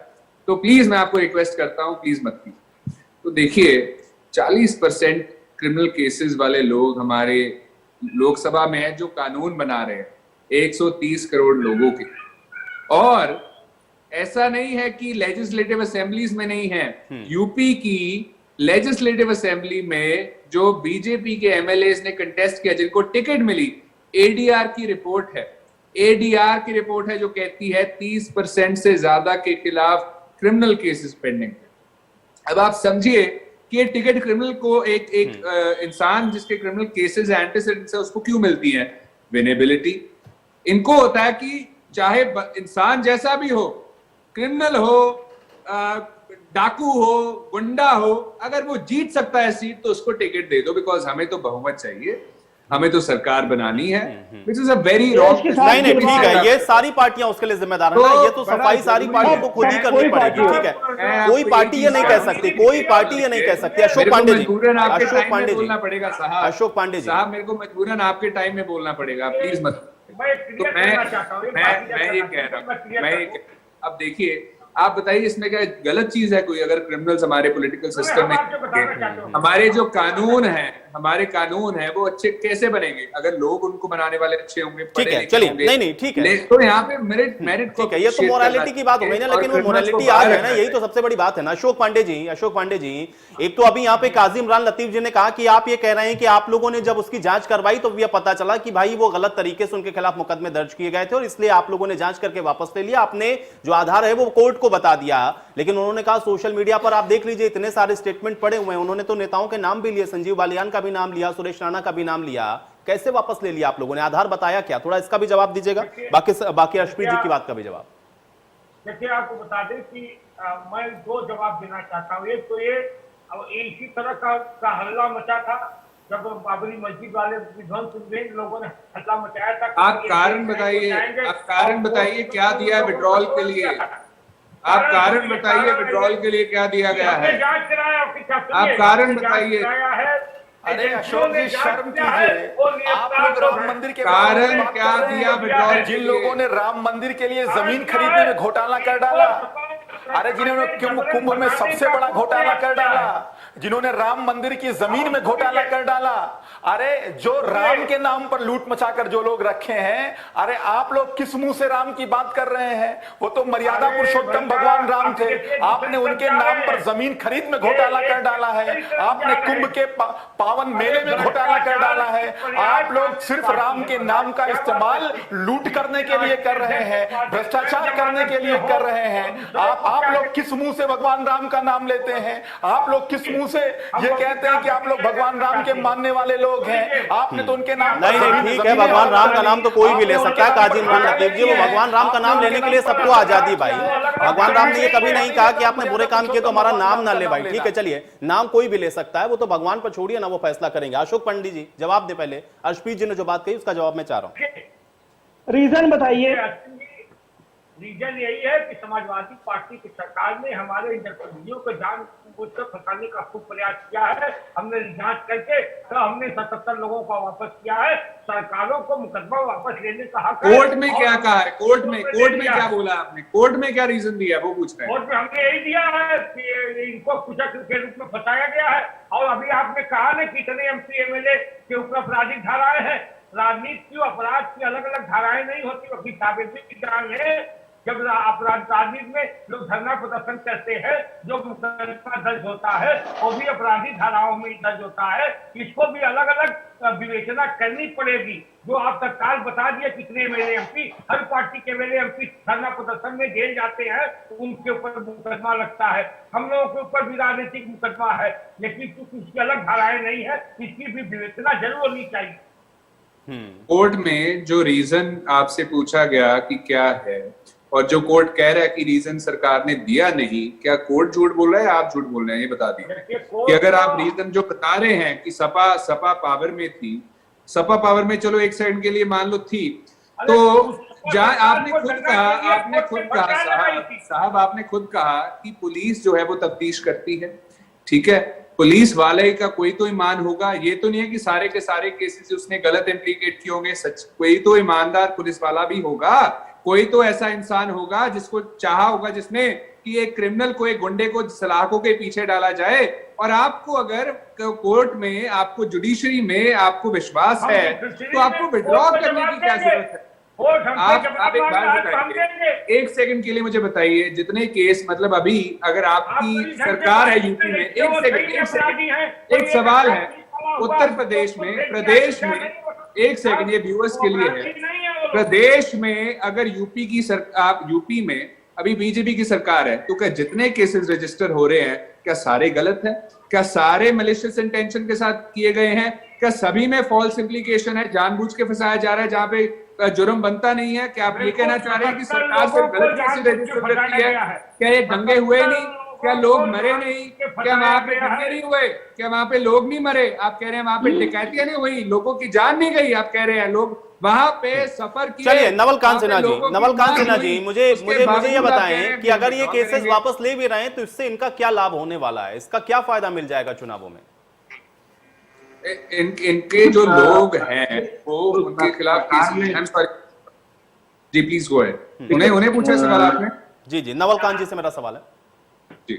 तो प्लीज मैं आपको रिक्वेस्ट करता हूँ, प्लीज मत कीजिए। तो देखिए, 40% क्रिमिनल केसेस वाले लोग हमारे लोकसभा में है जो कानून बना रहे हैं 130 करोड़ लोगों के। और ऐसा नहीं है कि लेजिस्लेटिव असेंबलीज में नहीं है। यूपी की लेजिस्लेटिव असेंबली में जो बीजेपी के एमएलए ने कंटेस्ट किया, जिनको टिकट मिली, एडीआर की रिपोर्ट है। एडीआर की रिपोर्ट है जो कहती है 30% से ज्यादा के खिलाफ क्रिमिनल केसेस पेंडिंग है। अब आप समझिए कि ये टिकट क्रिमिनल को एक इंसान जिसके क्रिमिनल केसेस एंटीसीडेंट्स है उसको क्यों मिलती है? विनेबिलिटी। इनको होता है कि चाहे इंसान जैसा भी हो, क्रिमिनल हो, डाकू हो, गुंडा हो, अगर वो जीत सकता है सीट तो उसको टिकट दे दो, बिकॉज हमें तो बहुमत चाहिए, हमें तो सरकार बनानी है, which is a very wrong। नहीं ठीक है, ये सारी पार्टियां उसके लिए जिम्मेदार है ना, ये तो सफाई सारी पार्टियों को खुद ही करनी पड़ेगी। ठीक है, कोई पार्टी ये नहीं कह सकती, कोई पार्टी ये नहीं कह सकती। अशोक पांडे जी, अशोक पांडे जी बोलना पड़ेगा साहब, अशोक पांडे जी साहब, मेरे को मजबूरन आपके टाइम में बोलना पड़ेगा, प्लीज मत। तो मैं ये कह रहा हूँ, अब देखिए, आप बताइए इसमें क्या गलत चीज है कोई? अगर क्रिमिनल्स हमारे पॉलिटिकल सिस्टम में, हमारे जो कानून है हमारे कानून है वो अच्छे कैसे बनेंगे अगर लोग उनको बनाने वाले अच्छे होंगे, ठीक है, चलिए, नहीं ठीक है, तो यहाँ पे मेरिट ठीक है, ये तो मोरालिटी की बात हो गई ना, लेकिन वो मोरालिटी आ गया ना, यही तो सबसे बड़ी बात है ना। अशोक पांडे जी, एक तो अभी यहाँ पे काजी इमरान लतीफ जी ने कहा कि आप ये कह रहे हैं कि आप लोगों ने जब उसकी जांच करवाई तो यह पता चला कि भाई वो गलत तरीके से उनके खिलाफ मुकदमे दर्ज किए गए थे और इसलिए आप लोगों ने जांच करके वापस ले लिया, आपने जो आधार है वो कोर्ट को बता दिया। लेकिन उन्होंने कहा सोशल मीडिया पर आप देख लीजिए इतने सारे स्टेटमेंट पड़े हुए हैं, उन्होंने तो नेताओं के नाम भी लिए, संजीव बालियान का भी नाम लिया, सुरेश राणा का भी नाम लिया, कैसे वापस ले लिया आप लोगों ने? आधार बताया क्या? थोड़ा इसका भी जवाब दीजिएगा, बाकी अर्शप्रीत जी की बात का भी जवाब। देखिए, आपको बता दें कि मैं दो जवाब देना चाहता हूँ। एक तो ये इसी तरह का हल्ला मचा था जब बाबरी मस्जिद वाले विध्वंस हुए, लोगों ने हल्ला मचाया था। आप कारण बताइए क्या दिया है विड्रॉल के लिए? आप कारण बताइए विड्रॉल के लिए क्या दिया गया है? जांच कराया, आप कारण बताइए। अरे अशोक जी शर्म कीजिए, आप लोग राम मंदिर के कारण क्या दिया विड्रॉल? जिन लोगों ने राम मंदिर के लिए जमीन खरीदने में घोटाला कर डाला, अरे जिन्होंने कुंभ में सबसे बड़ा घोटाला कर डाला, जिन्होंने राम मंदिर की जमीन में घोटाला कर डाला, अरे जो राम के नाम पर लूट मचाकर जो लोग रखे हैं, अरे आप लोग किस मुंह से राम की बात कर रहे हैं? वो तो मर्यादा पुरुषोत्तम भगवान राम थे, आपने उनके नाम पर जमीन खरीद में घोटाला कर डाला है, आपने कुंभ के पावन मेले में घोटाला कर डाला है। आप लोग सिर्फ राम के नाम का इस्तेमाल लूट करने के लिए कर रहे हैं, भ्रष्टाचार करने के लिए कर रहे हैं। आप लोग किस मुंह से भगवान राम का नाम लेते हैं? आप लोग किस मुंह से ये कहते हैं कि आप लोग भगवान राम के मानने वाले लोग हैं? आपने तो उनके नाम नहीं ठीक है, भगवान राम का नाम तो कोई भी ले सकता है। काजी इमरान लतीफ जी, वो भगवान राम का नाम लेने के लिए सबको आजादी भाई। भगवान राम ने ये कभी नहीं कहा कि आपने बुरे काम किए तो हमारा नाम ना ले भाई। ठीक है, चलिए, नाम कोई भी ले सकता है, वो तो भगवान पर छोड़िए ना, वो फैसला करेंगे। अशोक पंडित जी जवाब दे पहले, अर्शप्रीत जी ने जो बात कही उसका जवाब मैं चाह रहा हूं। रीजन बताइए। रीजन यही है कि समाजवादी पार्टी की सरकार ने हमारे जनप्रतिनिधियों को जानबूझकर फंसाने का खूब प्रयास किया है। हमने जांच करके तो हमने 77 लोगों को वापस किया है। सरकारों को मुकदमा वापस लेने का हक है। कोर्ट में क्या कहा है? कोर्ट में क्या बोला आपने? कोर्ट में क्या रीजन दिया वो पूछ रहे हैं। कोर्ट में हमने यही दिया है कि इनको कुचक्र के रूप में फंसाया गया है। और अभी आपने कहा ना कितने एमपी एमएलए के ऊपर आपराधिक धाराएं हैं। राजनीति की अपराध की अलग अलग धाराएं नहीं होती, वही साबित की जान है। जब अपराध राजनीति में लोग धरना प्रदर्शन करते हैं, जो मुकदमा दर्ज होता है वो भी अपराधी धाराओं में दर्ज होता है। इसको भी अलग अलग विवेचना करनी पड़ेगी। जो आप तत्काल बता दिए कितने एमएलए एमपी, हर पार्टी के एमएलए एमपी धरना प्रदर्शन में जेल जाते हैं तो उनके ऊपर मुकदमा लगता है। हम लोगों के ऊपर भी राजनीतिक मुकदमा है, लेकिन क्योंकि उसकी अलग धाराएं नहीं है, इसकी भी विवेचना जरूर होनी चाहिए। कोर्ट में जो रीजन आपसे पूछा गया कि क्या है, और जो कोर्ट कह रहा है कि रीजन सरकार ने दिया नहीं, क्या कोर्ट झूठ बोल रहा है, आप झूठ बोल रहे हैं? ये बता दीजिए कि अगर आप रीजन जो बता रहे हैं कि सपा पावर में थी, सपा पावर में चलो एक सेकंड के लिए मान लो थी, तो आपने खुद कहा साहब आपने खुद कहा कि पुलिस जो है वो तफ्तीश करती है। ठीक है, पुलिस वाले का कोई तो ईमान होगा। ये तो नहीं है कि सारे के सारे केसेस उसने गलत इम्प्लीकेट किए होंगे। सच कोई तो ईमानदार पुलिस वाला भी होगा, कोई तो ऐसा इंसान होगा जिसको चाहा होगा, जिसने कि एक क्रिमिनल को, एक गुंडे को सलाखों के पीछे डाला जाए। और आपको अगर कोर्ट में, आपको जुडिशरी में आपको विश्वास है तो आपको विड्रॉ करने की क्या जरूरत है? आप एक बात बताइए, एक सेकंड के लिए मुझे बताइए, जितने केस मतलब अभी अगर आपकी सरकार है यूपी में, एक सवाल है उत्तर प्रदेश में, एक सेकंड ये व्यूअर्स के लिए है, प्रदेश में अगर आप यूपी में अभी बीजेपी की सरकार है तो क्या जितने केसेस रजिस्टर हो रहे हैं क्या सारे गलत हैं? क्या सारे मैलिशियस इंटेंशन के साथ किए गए हैं? क्या सभी में फॉल्स इम्प्लीकेशन है, जानबूझ के फंसाया जा रहा है जहां पे जुर्म बनता नहीं है? क्या आप ये कहना चाह रहे हैं कि सरकार सिर्फ गलत केसेस रजिस्टर करती है? क्या ये दंगे हुए नहीं? क्या लोग मरे नहीं? क्या वहां पे दंगे नहीं हुए? क्या वहां पे लोग नहीं मरे? आप कह रहे हैं वहां पे डकैतियां नहीं हुई, लोगों की जान नहीं गई? आप कह रहे हैं लोग वहां पे सफर किए। चलिए नवल कांत सिन्हा जी, मुझे ये बताएं कि अगर ये केसेस वापस ले भी रहे हैं तो इससे इनका क्या लाभ होने वाला है? इसका क्या फायदा मिल जाएगा चुनावों में? इनके जो लोग हैं वो उनके खिलाफ जी प्लीज गो अहेड। उन्हें पूछा सवाल आपने? जी नवल कांत जी से मेरा सवाल है। जी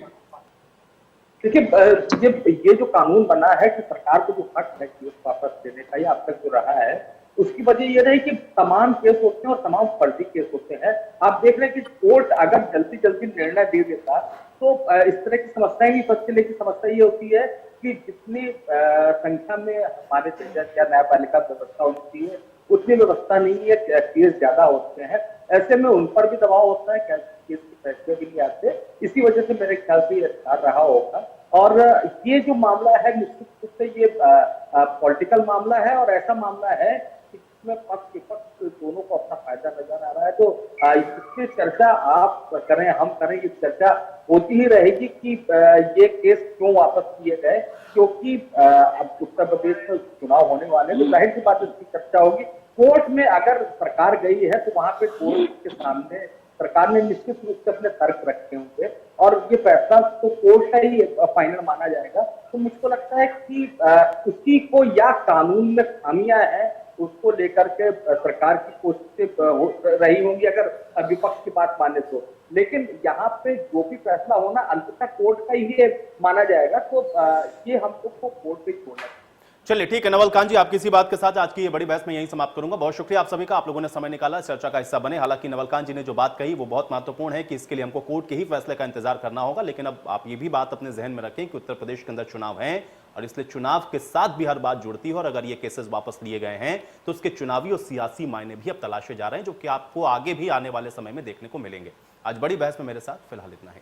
देखिए ये जो कानून बना है कि सरकार को जो हक है केस वापस देने का या अब तक जो रहा है, उसकी वजह ये रही कि तमाम केस होते हैं और तमाम फर्जी केस होते हैं। आप देख रहे हैं कि कोर्ट अगर जल्दी जल्दी निर्णय दे देता तो इस तरह की समस्याएं नहीं फंसती। लेकिन समस्या ये होती है कि जितनी संख्या में हमारे या न्यायपालिका व्यवस्था होती है उतनी व्यवस्था नहीं है, केस ज्यादा होते हैं, ऐसे में उन पर भी दबाव होता है, केस के फैसले भी नहीं आते। इसी वजह से मेरे ख्याल से ये रहा होगा। और ये जो मामला है निश्चित रूप से ये पॉलिटिकल मामला है और ऐसा मामला है कि जिसमें पक्ष विपक्ष दोनों को अपना फायदा नजर आ रहा है। तो इसकी चर्चा आप करें हम करें, ये चर्चा होती ही रहेगी कि ये केस क्यों वापस किए गए, क्योंकि अब उत्तर प्रदेश में चुनाव होने वाले हैं तो जाहिर सी बात इसकी चर्चा होगी। कोर्ट में अगर सरकार गई है तो वहां पे कोर्ट के सामने सरकार ने निश्चित रूप से अपने तर्क रखे होंगे और ये फैसला तो कोर्ट का ही फाइनल माना जाएगा। तो मुझको लगता है कि उसी को या कानून में खामियां हैं उसको लेकर के सरकार की कोशिशें रही होंगी अगर विपक्ष की बात माने तो। लेकिन यहाँ पे जो भी फैसला होना अंततः कोर्ट का ही माना जाएगा। तो ये हम लोग को कोर्ट पे छोड़ना चाहिए। चलिए ठीक है नवल कांत जी, आपकी इसी बात के साथ आज की ये बड़ी बहस में यहीं समाप्त करूंगा। बहुत शुक्रिया आप सभी का, आप लोगों ने समय निकाला, चर्चा का हिस्सा बने। हालांकि नवल कांत जी ने जो बात कही वो बहुत महत्वपूर्ण है कि इसके लिए हमको कोर्ट के ही फैसले का इंतजार करना होगा। लेकिन अब आप ये भी बात अपने जहन में रखें कि उत्तर प्रदेश के अंदर चुनाव है और इसलिए चुनाव के साथ भी हर बात जुड़ती है और अगर ये केसेस वापस लिए गए हैं तो उसके चुनावी और सियासी मायने भी अब तलाशे जा रहे हैं, जो कि आपको आगे भी आने वाले समय में देखने को मिलेंगे। आज बड़ी बहस में मेरे साथ फिलहाल इतना ही।